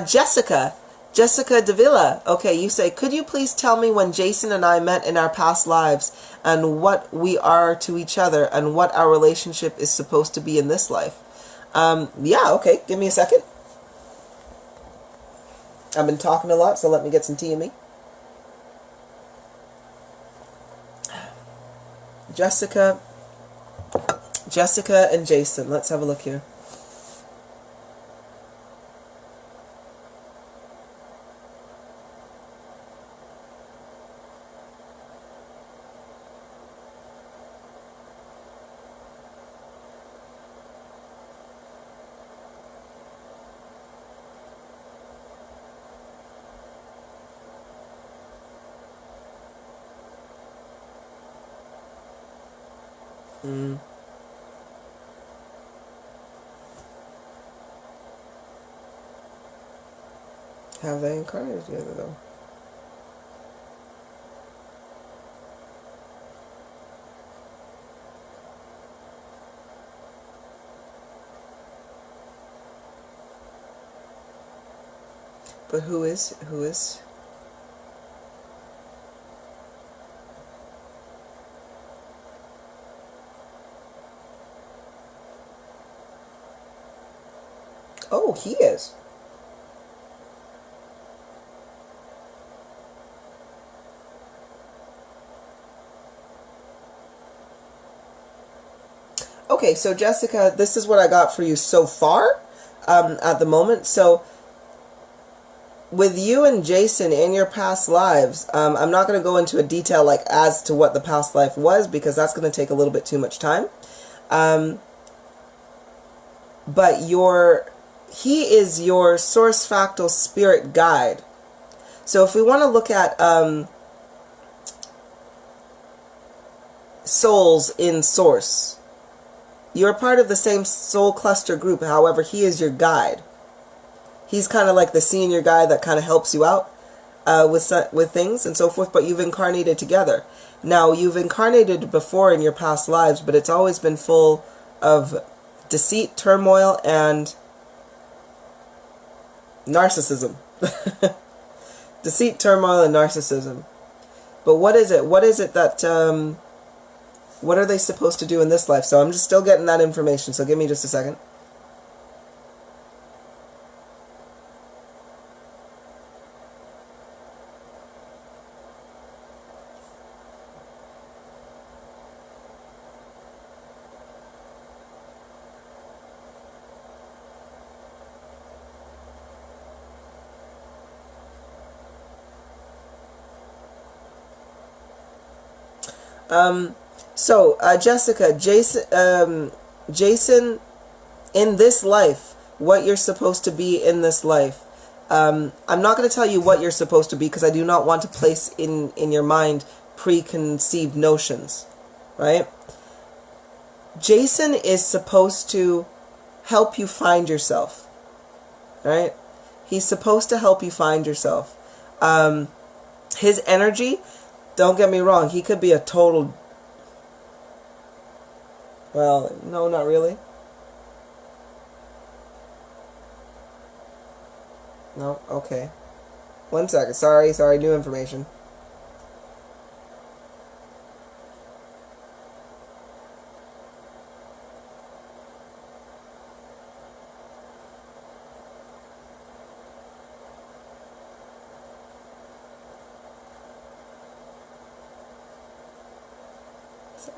Jessica Davila. Okay, you say, could you please tell me when Jason and I met in our past lives and what we are to each other and what our relationship is supposed to be in this life? Yeah, okay. Give me a second. I've been talking a lot, so let me get some tea in me. Jessica and Jason. Let's have a look here. Have they incarnated together, though? But who is? Oh, he is. Okay, so Jessica, this is what I got for you so far at the moment. So with you and Jason in your past lives, I'm not going to go into a detail like as to what the past life was because that's going to take a little bit too much time. But he is your source fractal spirit guide. So if we want to look at souls in source, you're part of the same soul cluster group. However, he is your guide. He's kind of like the senior guy that kind of helps you out with things and so forth, but you've incarnated together. Now, you've incarnated before in your past lives, but it's always been full of deceit, turmoil, and narcissism. Deceit, turmoil, and narcissism. But what is it? What is it that... what are they supposed to do in this life? So I'm just still getting that information, so give me just a second. Jessica, Jason, in this life, what you're supposed to be in this life. I'm not going to tell you what you're supposed to be because I do not want to place in your mind preconceived notions, right? Jason is supposed to help you find yourself, right? He's supposed to help you find yourself. His energy, don't get me wrong, he could be a total... Well, no, not really. No, okay. One second. Sorry, new information.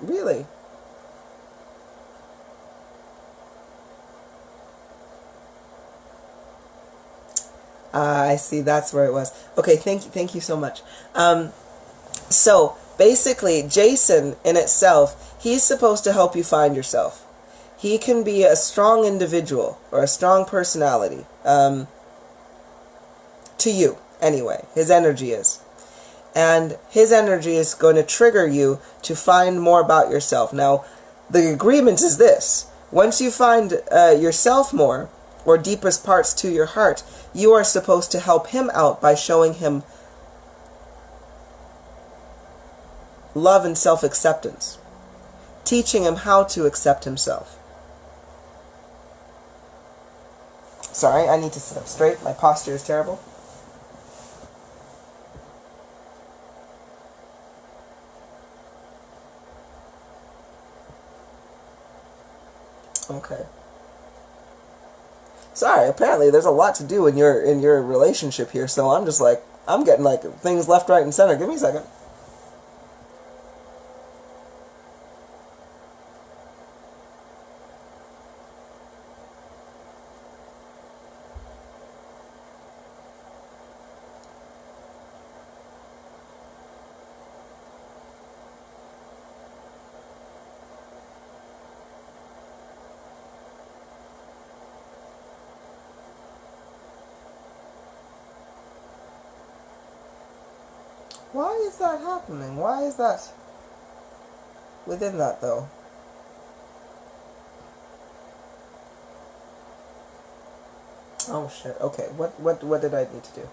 Really? I see. That's where it was. Okay, thank you so much. So basically, Jason in itself, he's supposed to help you find yourself. He can be a strong individual or a strong personality. To you, anyway. His energy is. And his energy is going to trigger you to find more about yourself. Now, the agreement is this. Once you find yourself more, or deepest parts to your heart, you are supposed to help him out by showing him love and self-acceptance. Teaching him how to accept himself. Sorry, I need to sit up straight. My posture is terrible. Okay. Sorry, apparently there's a lot to do in your relationship here, so I'm just like, I'm getting like things left, right, and center. Give me a second. Why is that happening? Why is that within that, though? Oh, shit. Okay, what did I need to do?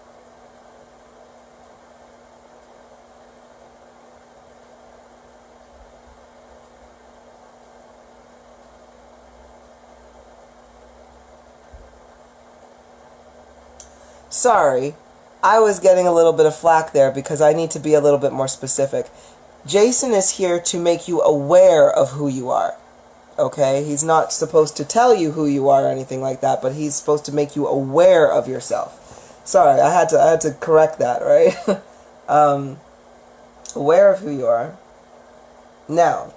Sorry. I was getting a little bit of flack there because I need to be a little bit more specific. Jason is here to make you aware of who you are. Okay? He's not supposed to tell you who you are or anything like that, but he's supposed to make you aware of yourself. Sorry, I had to correct that, right? Aware of who you are. Now,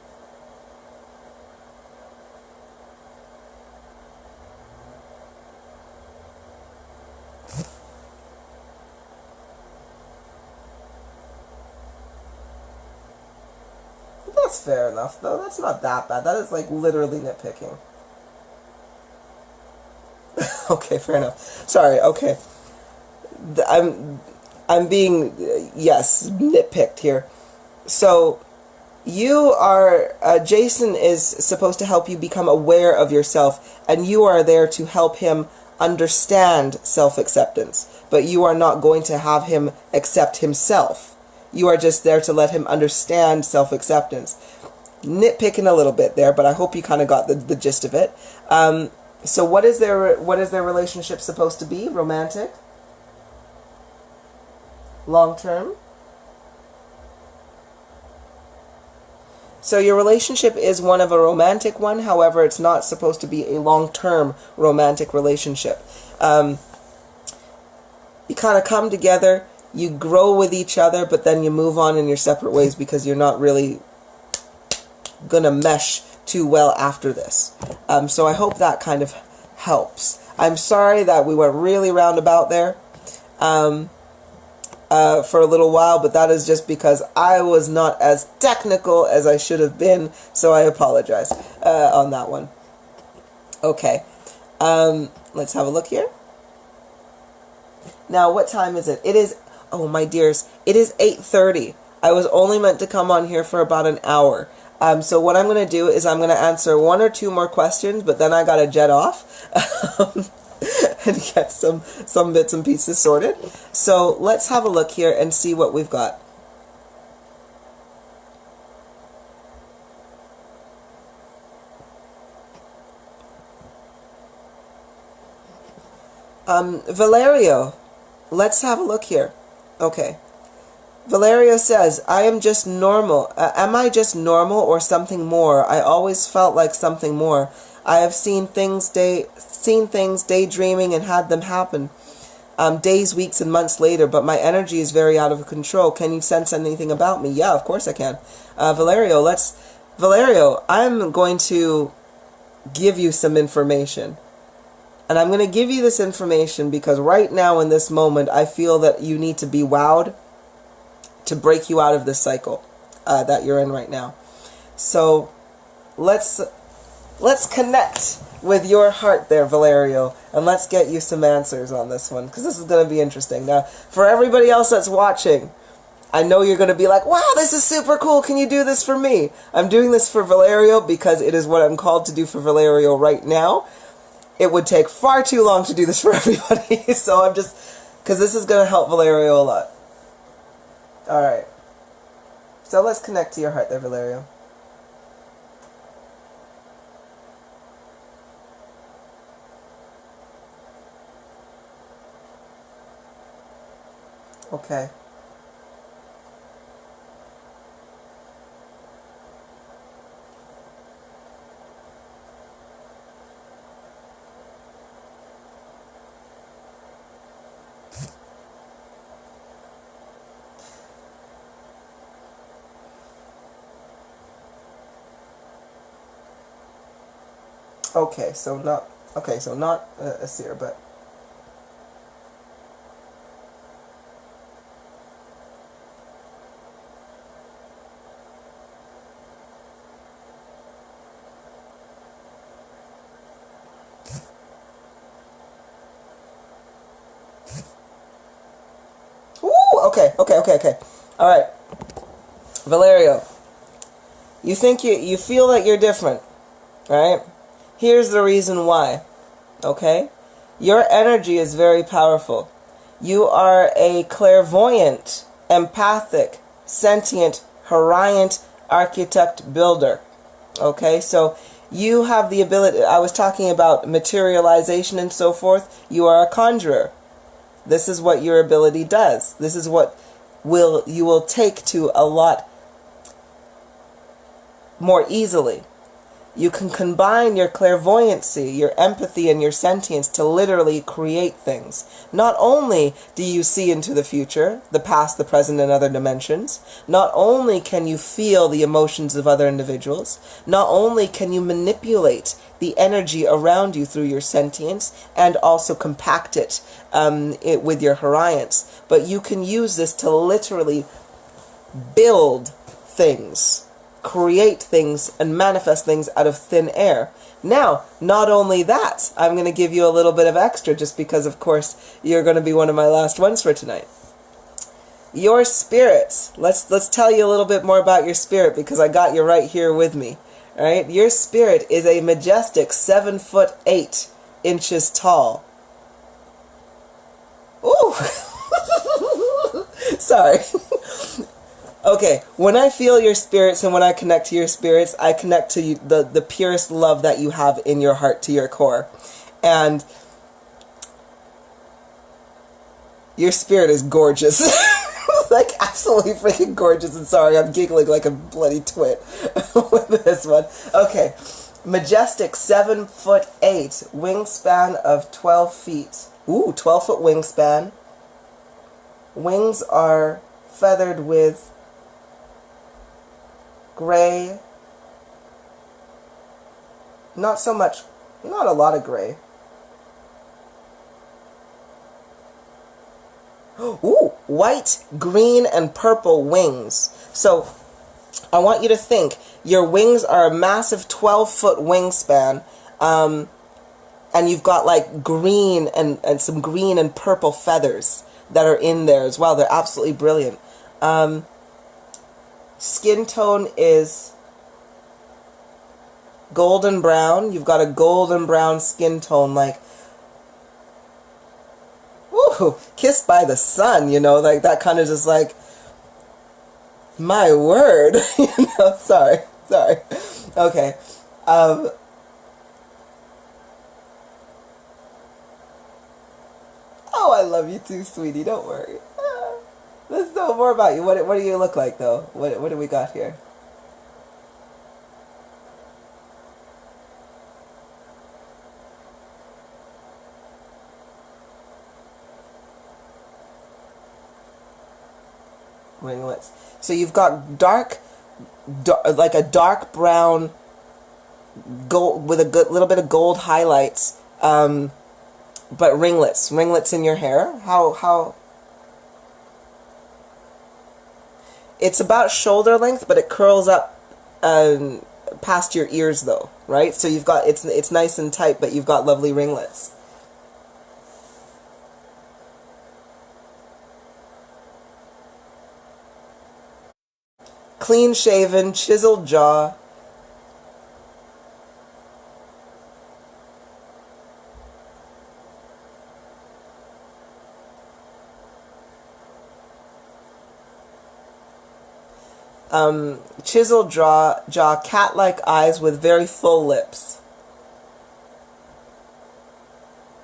that's fair enough, though. That's not that bad. That is, like, literally nitpicking. Okay, fair enough. Sorry, okay. I'm being, yes, nitpicked here. So, you are, Jason is supposed to help you become aware of yourself, and you are there to help him understand self-acceptance. But you are not going to have him accept himself. You are just there to let him understand self-acceptance. Nitpicking a little bit there, but I hope you kind of got the gist of it. So what is their relationship supposed to be? Romantic? Long-term? So your relationship is one of a romantic one, however, it's not supposed to be a long-term romantic relationship. You kind of come together, you grow with each other, but then you move on in your separate ways because you're not really gonna mesh too well after this. So I hope that kind of helps. I'm sorry that we went really roundabout there for a little while, but that is just because I was not as technical as I should have been, so I apologize on that one. Okay, let's have a look here. Now, what time is it? It is, oh my dears, it is 8:30. I was only meant to come on here for about an hour. So what I'm going to do is I'm going to answer one or two more questions, but then I got to jet off and get some bits and pieces sorted. So let's have a look here and see what we've got. Valerio, let's have a look here. Okay. Valerio says, I am just normal. Am I just normal or something more? I always felt like something more. I have seen things daydreaming and had them happen. Days, weeks, and months later, but my energy is very out of control. Can you sense anything about me? Yeah, of course I can. Valerio, I'm going to give you some information. And I'm going to give you this information because right now in this moment, I feel that you need to be wowed to break you out of this cycle that you're in right now. So let's connect with your heart there, Valerio, and let's get you some answers on this one because this is going to be interesting. Now, for everybody else that's watching, I know you're going to be like, wow, this is super cool. Can you do this for me? I'm doing this for Valerio because it is what I'm called to do for Valerio right now. It would take far too long to do this for everybody. So I'm just, because this is going to help Valerio a lot. All right. So let's connect to your heart there, Valerio. Okay. Okay, so not a seer, but ooh, okay. All right, Valerio, you think you feel that you're different, right? Here's the reason why. Okay, your energy is very powerful. You are a clairvoyant, empathic, sentient, Horiant architect builder. Okay, so you have the ability, I was talking about materialization and so forth. You are a conjurer. This is what your ability does. This is what you will take to a lot more easily. You can combine your clairvoyancy, your empathy, and your sentience to literally create things. Not only do you see into the future, the past, the present, and other dimensions, not only can you feel the emotions of other individuals, not only can you manipulate the energy around you through your sentience and also compact it, with your Horiants, but you can use this to literally build things, create things, and manifest things out of thin air. Now, not only that, I'm going to give you a little bit of extra just because, of course, you're going to be one of my last ones for tonight. Your spirit. Let's tell you a little bit more about your spirit because I got you right here with me. All right? Your spirit is a majestic 7'8" tall. Ooh! Sorry. Okay, when I feel your spirits and when I connect to your spirits, I connect to you, the purest love that you have in your heart to your core. And your spirit is gorgeous. Like, absolutely freaking gorgeous. And sorry, I'm giggling like a bloody twit with this one. Okay, majestic 7'8", wingspan of 12 feet. Ooh, 12-foot wingspan. Wings are feathered with gray, not a lot of gray. Ooh, white, green, and purple wings. So, I want you to think, your wings are a massive 12-foot wingspan, and you've got like green and some green and purple feathers that are in there as well. They're absolutely brilliant. Skin tone is golden brown. You've got a golden brown skin tone, like, woo, kissed by the sun, you know, like that kind of just like, my word, you know, sorry, okay, Oh, I love you too, sweetie. Don't worry. Let's know more about you. What do you look like, though? What do we got here? Ringlets. So you've got like a dark brown gold with a good little bit of gold highlights, but ringlets in your hair. How? It's about shoulder length, but it curls up past your ears, though, right? So you've got it's nice and tight, but you've got lovely ringlets. Clean shaven, chiseled jaw. Chiseled jaw, cat-like eyes with very full lips.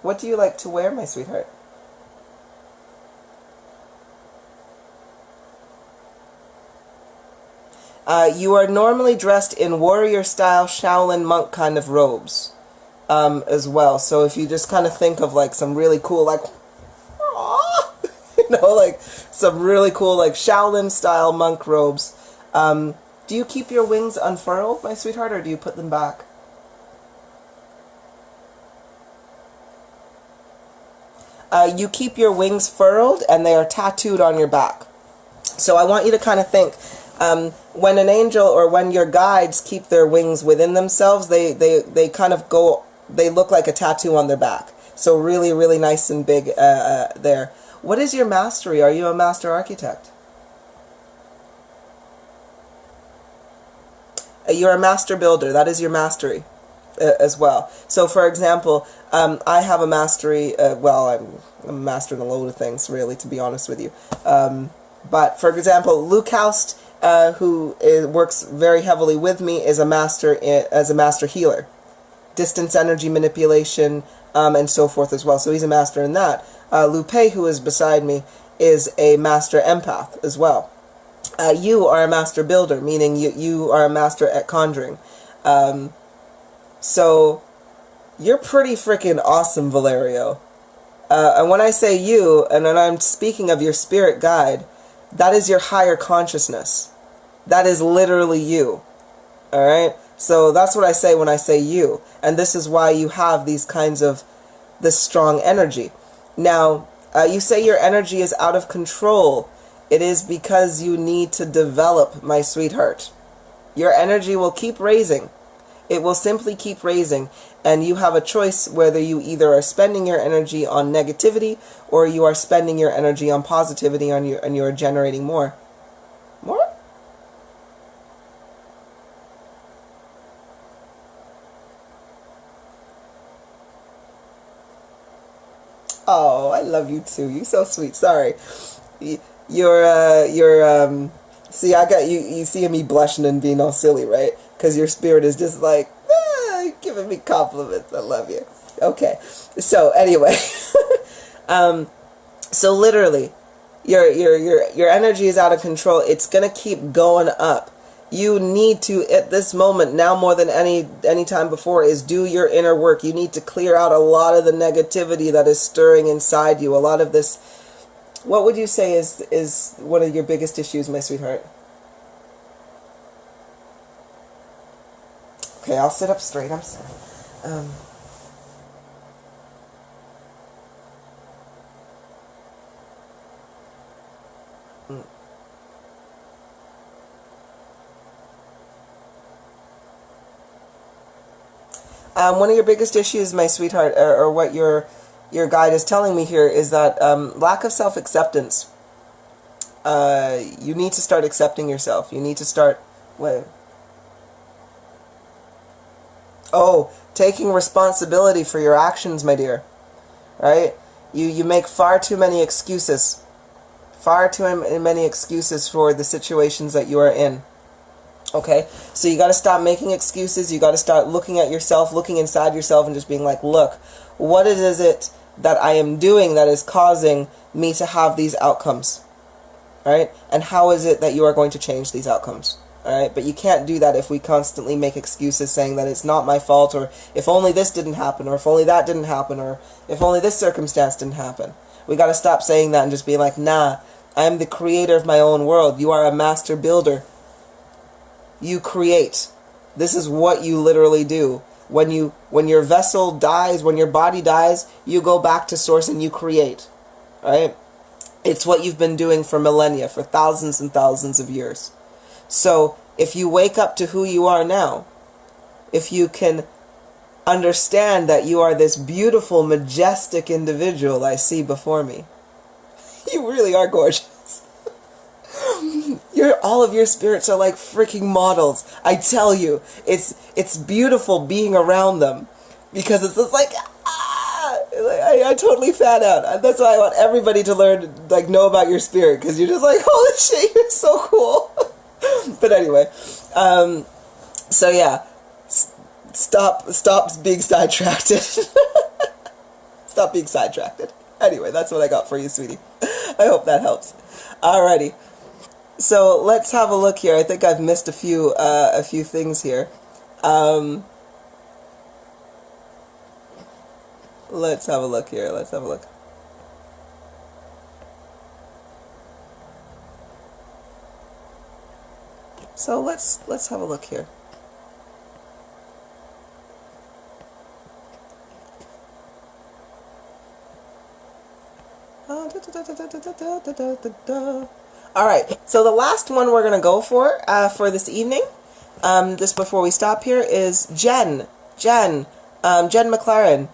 What do you like to wear, my sweetheart? You are normally dressed in warrior-style Shaolin monk kind of robes, as well. So if you just kind of think of like some really cool, like, like some really cool, like Shaolin-style monk robes. Do you keep your wings unfurled, my sweetheart, or do you put them back? You keep your wings furled, and they are tattooed on your back. So I want you to kind of think, when an angel or when your guides keep their wings within themselves, they kind of go, they look like a tattoo on their back. So really, really nice and big there. What is your mastery? Are you a master architect? You're a master builder. That is your mastery as well. So, for example, I have a mastery, well, I'm a master in a load of things, really, to be honest with you. But, for example, Luke Houst, who works very heavily with me, is a master as a master healer. Distance energy manipulation, and so forth as well. So he's a master in that. Lupe, who is beside me, is a master empath as well. You are a master builder, meaning you are a master at conjuring. So you're pretty freaking awesome, Valerio. And when I say you, and when I'm speaking of your spirit guide, that is your higher consciousness. That is literally you. Alright? So that's what I say when I say you. And this is why you have these kinds of, this strong energy. Now, you say your energy is out of control. It is because you need to develop, my sweetheart. Your energy will keep raising. It will simply keep raising. And you have a choice whether you either are spending your energy on negativity or you are spending your energy on positivity and you are generating more. More? Oh, I love you too. You're so sweet. Sorry. See, I got you seeing me blushing and being all silly, right? Because your spirit is just like, giving me compliments. I love you. Okay. So, anyway. So literally, your energy is out of control. It's going to keep going up. You need to, at this moment, now more than any time before, is do your inner work. You need to clear out a lot of the negativity that is stirring inside you. A lot of this. What would you say is one of your biggest issues, my sweetheart? Okay, I'll sit up straight. I'm sorry. One of your biggest issues, my sweetheart, or what your guide is telling me here, is that lack of self-acceptance. You need to start accepting yourself. You need to start... Wait. Oh, taking responsibility for your actions, my dear. Right? You make far too many excuses. Far too many excuses for the situations that you are in. Okay? So you got to stop making excuses. You got to start looking at yourself, looking inside yourself, and just being like, look, what is it that I am doing that is causing me to have these outcomes? Right? And how is it that you are going to change these outcomes? All right? But you can't do that if we constantly make excuses saying that it's not my fault, or if only this didn't happen, or if only that didn't happen, or if only this circumstance didn't happen. We got to stop saying that and just be like, nah, I am the creator of my own world. You are a master builder. You create. This is what you literally do. When your vessel dies, when your body dies, you go back to source and you create. Right? It's what you've been doing for millennia, for thousands and thousands of years. So if you wake up to who you are now, if you can understand that you are this beautiful, majestic individual I see before me, you really are gorgeous. All of your spirits are like freaking models. I tell you, it's beautiful being around them, because it's just like, I totally fan out. That's why I want everybody to learn, like, know about your spirit, because you're just like, holy shit, you're so cool. But anyway, so yeah, stop being sidetracked. Stop being sidetracked. Anyway, that's what I got for you, sweetie. I hope that helps. Alrighty. So let's have a look here. I think I've missed a few things here. Let's have a look here. Let's have a look. So let's have a look here. All right, so the last one we're going to go for this evening, just before we stop here, is Jen McLaren.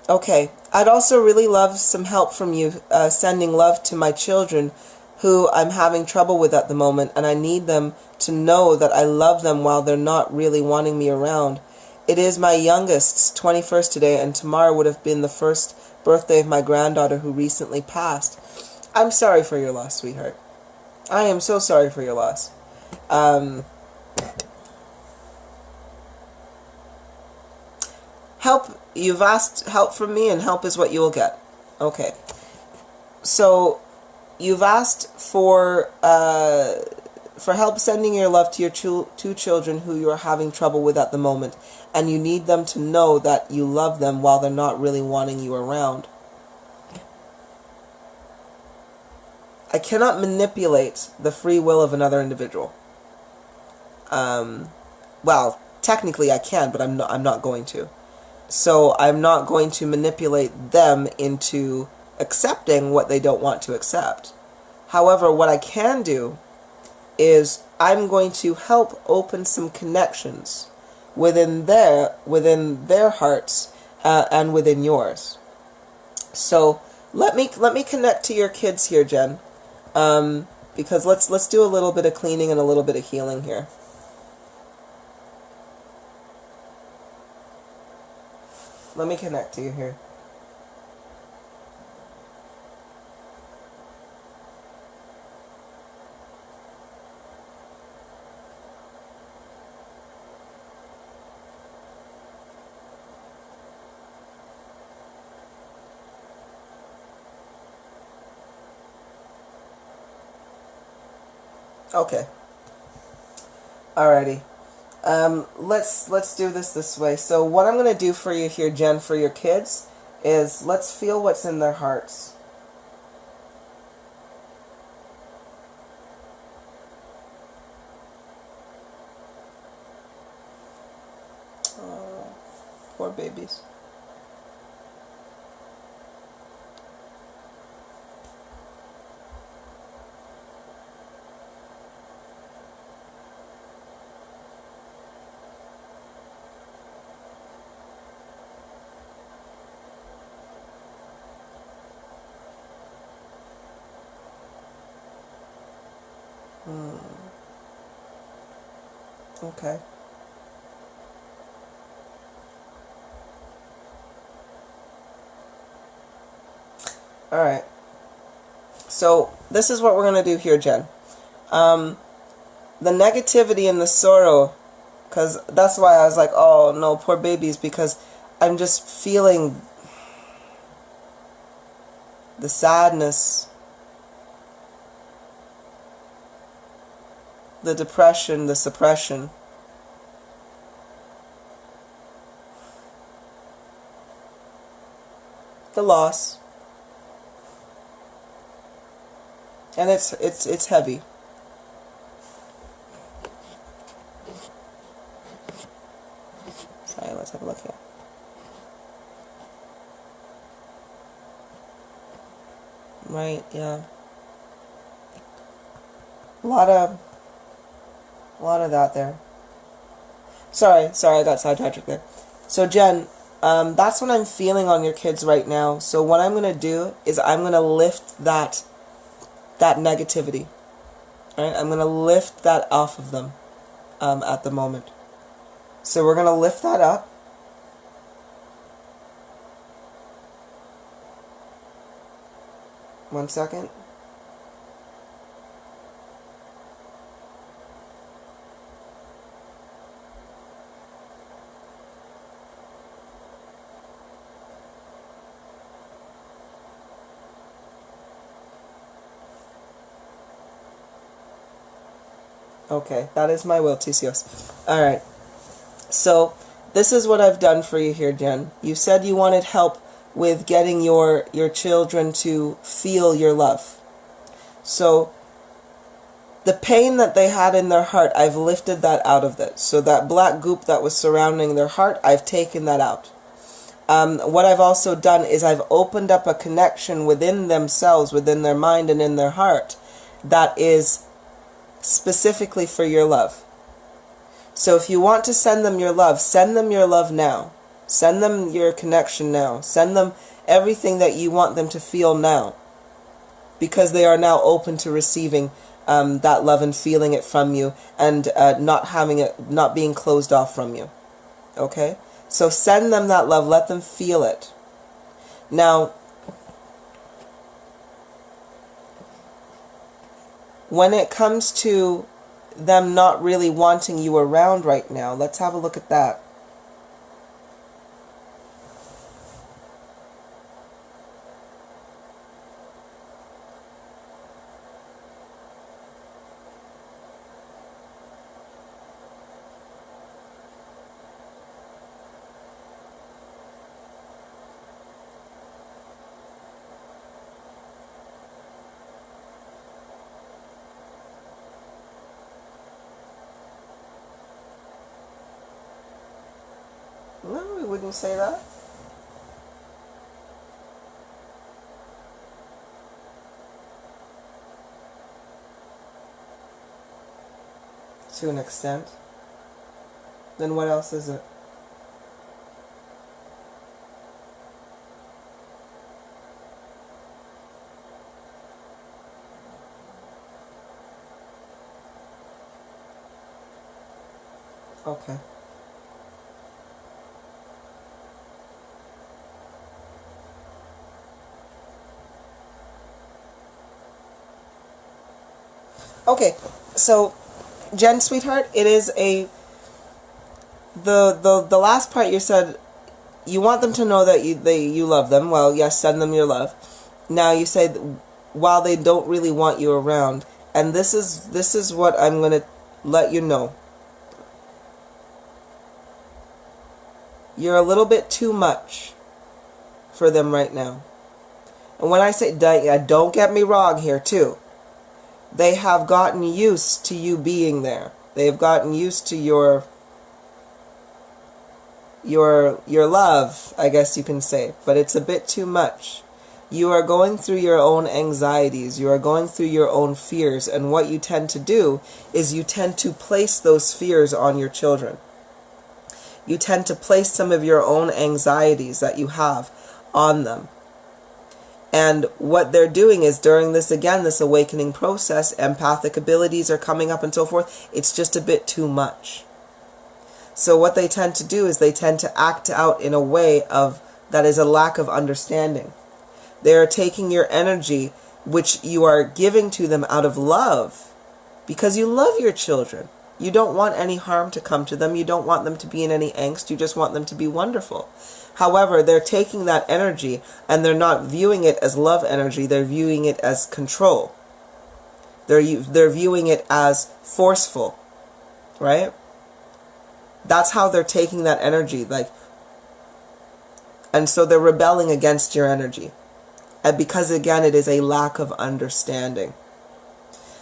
Okay, I'd also really love some help from you sending love to my children who I'm having trouble with at the moment, and I need them to know that I love them while they're not really wanting me around. It is my youngest's 21st today, and tomorrow would have been the first birthday of my granddaughter who recently passed. I'm sorry for your loss, sweetheart. I am so sorry for your loss. Help, you've asked help from me, and help is what you will get. Okay. So, you've asked for help sending your love to your two children who you are having trouble with at the moment, and you need them to know that you love them while they're not really wanting you around. I cannot manipulate the free will of another individual. Well, technically I can, but I'm not going to. So I'm not going to manipulate them into accepting what they don't want to accept. However, what I can do is I'm going to help open some connections within their hearts and within yours. So let me connect to your kids here, Jen. Because let's do a little bit of cleaning and a little bit of healing here. Let me connect to you here. Okay. Alrighty. Let's do this way. So what I'm going to do for you here, Jen, for your kids, is let's feel what's in their hearts. Oh, poor babies. Okay. Alright. So, this is what we're going to do here, Jen. The negativity and the sorrow, because that's why I was like, oh no, poor babies, because I'm just feeling the sadness, the depression, the suppression. The loss. And it's heavy. Sorry, let's have a look here. Right, yeah. A lot of that there. Sorry, I got sidetracked there. So Jen, that's what I'm feeling on your kids right now. So what I'm going to do is I'm going to lift that negativity. All right? I'm going to lift that off of them at the moment. So we're going to lift that up. One second. Okay, that is my will, TCOs. Alright, so this is what I've done for you here, Jen. You said you wanted help with getting your children to feel your love. So the pain that they had in their heart, I've lifted that out of it. So that black goop that was surrounding their heart, I've taken that out. What I've also done is I've opened up a connection within themselves, within their mind and in their heart, that is specifically for your love. So if you want to send them your love now. Send them your connection now. Send them everything that you want them to feel now. Because they are now open to receiving that love and feeling it from you, and not being closed off from you. Okay? So send them that love. Let them feel it. Now, when it comes to them not really wanting you around right now, let's have a look at that. No, we wouldn't say that. To an extent. Then what else is it? Okay. Okay, so Jen, sweetheart, it is the last part you said, you want them to know that you love them. Well, yes, send them your love. Now you say while they don't really want you around, and this is what I'm going to let you know. You're a little bit too much for them right now. And when I say, don't get me wrong here too. They have gotten used to you being there. They have gotten used to your love, I guess you can say. But it's a bit too much. You are going through your own anxieties. You are going through your own fears. And what you tend to do is you tend to place those fears on your children. You tend to place some of your own anxieties that you have on them. And what they're doing is during this awakening process, empathic abilities are coming up and so forth. It's just a bit too much. So what they tend to do is they tend to act out in a way that is a lack of understanding. They are taking your energy, which you are giving to them out of love, because you love your children. You don't want any harm to come to them. You don't want them to be in any angst. You just want them to be wonderful. However, they're taking that energy and they're not viewing it as love energy. They're viewing it as control. They're viewing it as forceful, right? That's how they're taking that energy, and so they're rebelling against your energy. And because again, it is a lack of understanding.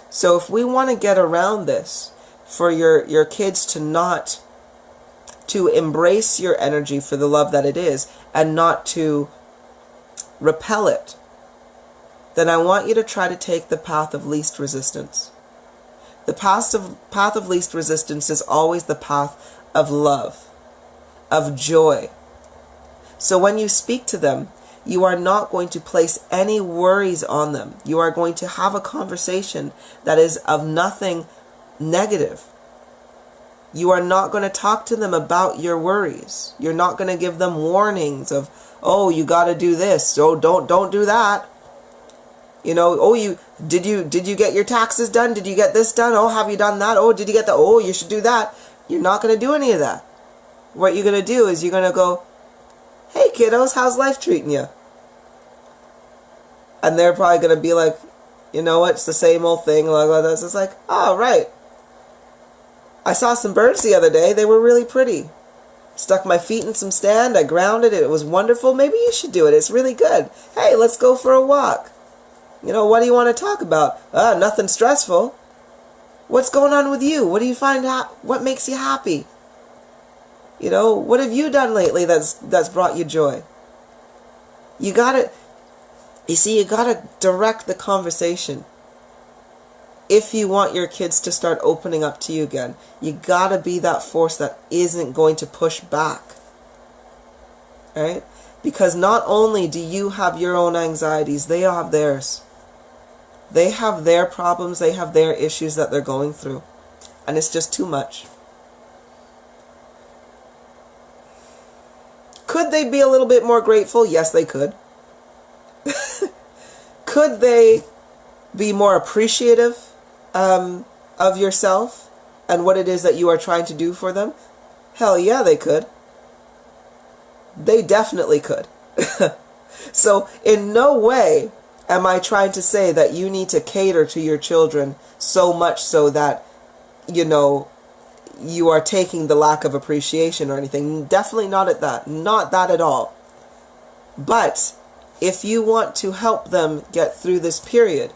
So if we want to get around this, for your kids to embrace your energy for the love that it is and not to repel it, then I want you to try to take the path of least resistance. The path of least resistance is always the path of love, of joy. So when you speak to them, you are not going to place any worries on them. You are going to have a conversation that is of nothing negative. You are not going to talk to them about your worries. You're not going to give them warnings of, oh, you got to do this. Oh, don't do that. You know, oh, did you get your taxes done? Did you get this done? Oh, have you done that? Oh, did you get that? Oh, you should do that. You're not going to do any of that. What you're going to do is you're going to go, hey, kiddos, how's life treating you? And they're probably going to be like, you know what, it's the same old thing. It's like, oh, right. I saw some birds the other day. They were really pretty. Stuck my feet in some sand. I grounded it. It was wonderful. Maybe you should do it. It's really good. Hey, let's go for a walk. You know, what do you want to talk about? Nothing stressful. What's going on with you? What do you find, what makes you happy? You know, what have you done lately that's brought you joy? You gotta direct the conversation. If you want your kids to start opening up to you again, you gotta be that force that isn't going to push back. Right? Because not only do you have your own anxieties, they have theirs. They have their problems, they have their issues that they're going through. And it's just too much. Could they be a little bit more grateful? Yes, they could. Could they be more appreciative of yourself and what it is that you are trying to do for them? Hell yeah, they could. They definitely could. So in no way am I trying to say that you need to cater to your children so much so that, you know, you are taking the lack of appreciation or anything. Definitely not that at all. But if you want to help them get through this period,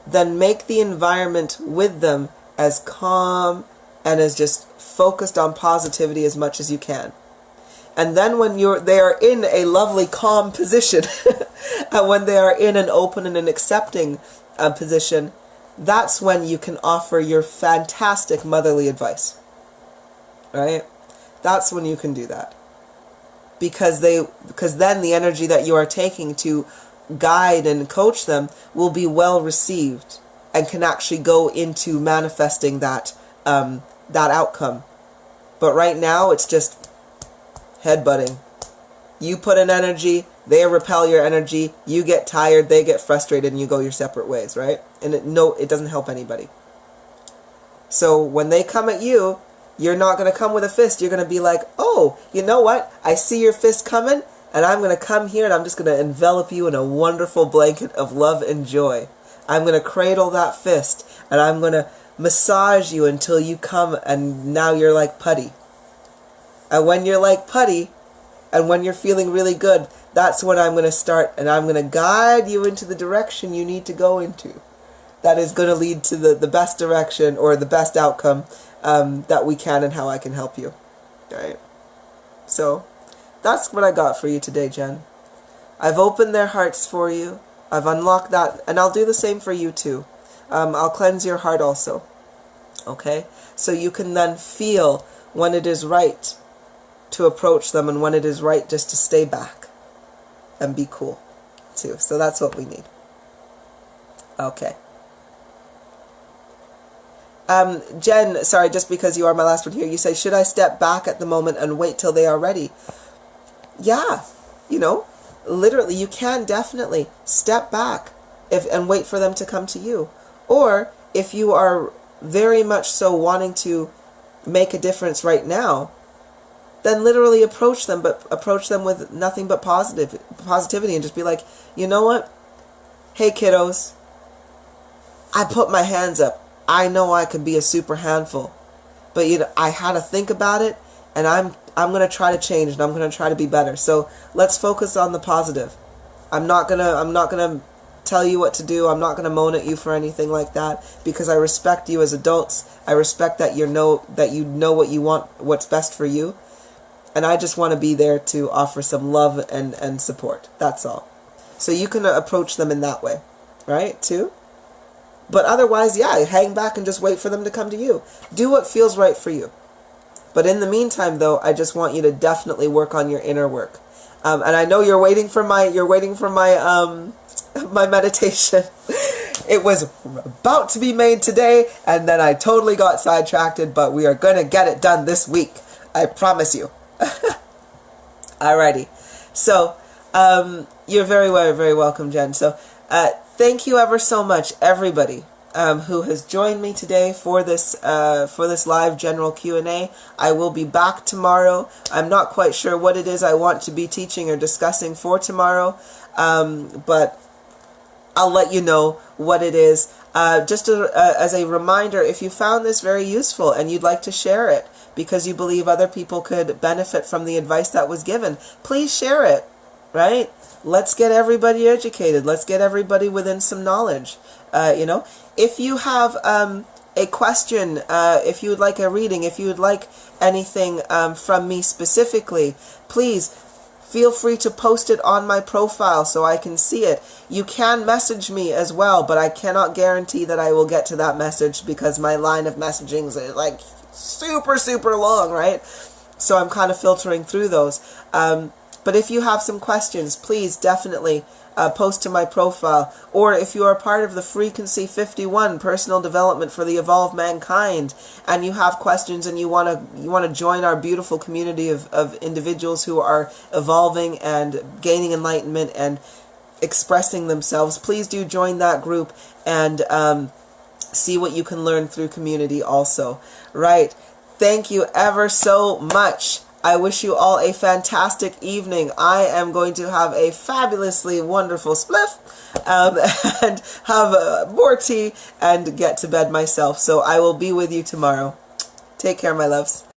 then make the environment with them as calm and as just focused on positivity as much as you can. And then when they are in a lovely calm position, and when they are in an open and an accepting position, that's when you can offer your fantastic motherly advice. Right? That's when you can do that. Because then the energy that you are taking to guide and coach them will be well received and can actually go into manifesting that outcome. But right now it's just headbutting. You put in energy, they repel your energy, you get tired, they get frustrated, and you go your separate ways, right? And it doesn't help anybody. So when they come at you, you're not going to come with a fist. You're going to be like, oh, you know what? I see your fist coming, and I'm going to come here, and I'm just going to envelop you in a wonderful blanket of love and joy. I'm going to cradle that fist, and I'm going to massage you until you come, and now you're like putty. And when you're like putty, and when you're feeling really good, that's when I'm going to start, and I'm going to guide you into the direction you need to go into. That is going to lead to the best direction or the best outcome that we can, and how I can help you. All right? So that's what I got for you today, Jen. I've opened their hearts for you. I've unlocked that, and I'll do the same for you too. I'll cleanse your heart also. Okay? So you can then feel when it is right to approach them and when it is right just to stay back and be cool too. So that's what we need. Okay. Jen, sorry, just because you are my last one here, you say, should I step back at the moment and wait till they are ready? Yeah, you know, literally, you can definitely step back and wait for them to come to you. Or if you are very much so wanting to make a difference right now, then literally approach them, but approach them with nothing but positivity, and just be like, you know what? Hey kiddos, I put my hands up. I know I could be a super handful, but I had to think about it, and I'm going to try to change, and I'm going to try to be better. So let's focus on the positive. I'm not going to tell you what to do. I'm not going to moan at you for anything like that, because I respect you as adults. I respect that you know what you want, what's best for you. And I just want to be there to offer some love and support. That's all. So you can approach them in that way, right, too? But otherwise, yeah, hang back and just wait for them to come to you. Do what feels right for you. But in the meantime, though, I just want you to definitely work on your inner work. And I know you're waiting for my my meditation. It was about to be made today, and then I totally got sidetracked, but we are going to get it done this week. I promise you. Alrighty. So, you're very, very, very welcome, Jen. So, thank you ever so much, everybody, who has joined me today for this live general Q&A. I will be back tomorrow. I'm not quite sure what it is I want to be teaching or discussing for tomorrow, but I'll let you know what it is. Just as a reminder, if you found this very useful and you'd like to share it because you believe other people could benefit from the advice that was given, please share it, right? Let's get everybody educated. Let's get everybody within some knowledge. If you have a question, if you would like a reading, if you would like anything from me specifically, please feel free to post it on my profile so I can see it. You can message me as well, but I cannot guarantee that I will get to that message because my line of messaging is like super, super long, right? So I'm kind of filtering through those. But if you have some questions, please definitely post to my profile. Or if you are part of the Frequency 51 Personal Development for the Evolved Mankind, and you have questions and you want to join our beautiful community of individuals who are evolving and gaining enlightenment and expressing themselves, please do join that group and see what you can learn through community also. Right. Thank you ever so much. I wish you all a fantastic evening. I am going to have a fabulously wonderful spliff and have more tea and get to bed myself. So I will be with you tomorrow. Take care, my loves.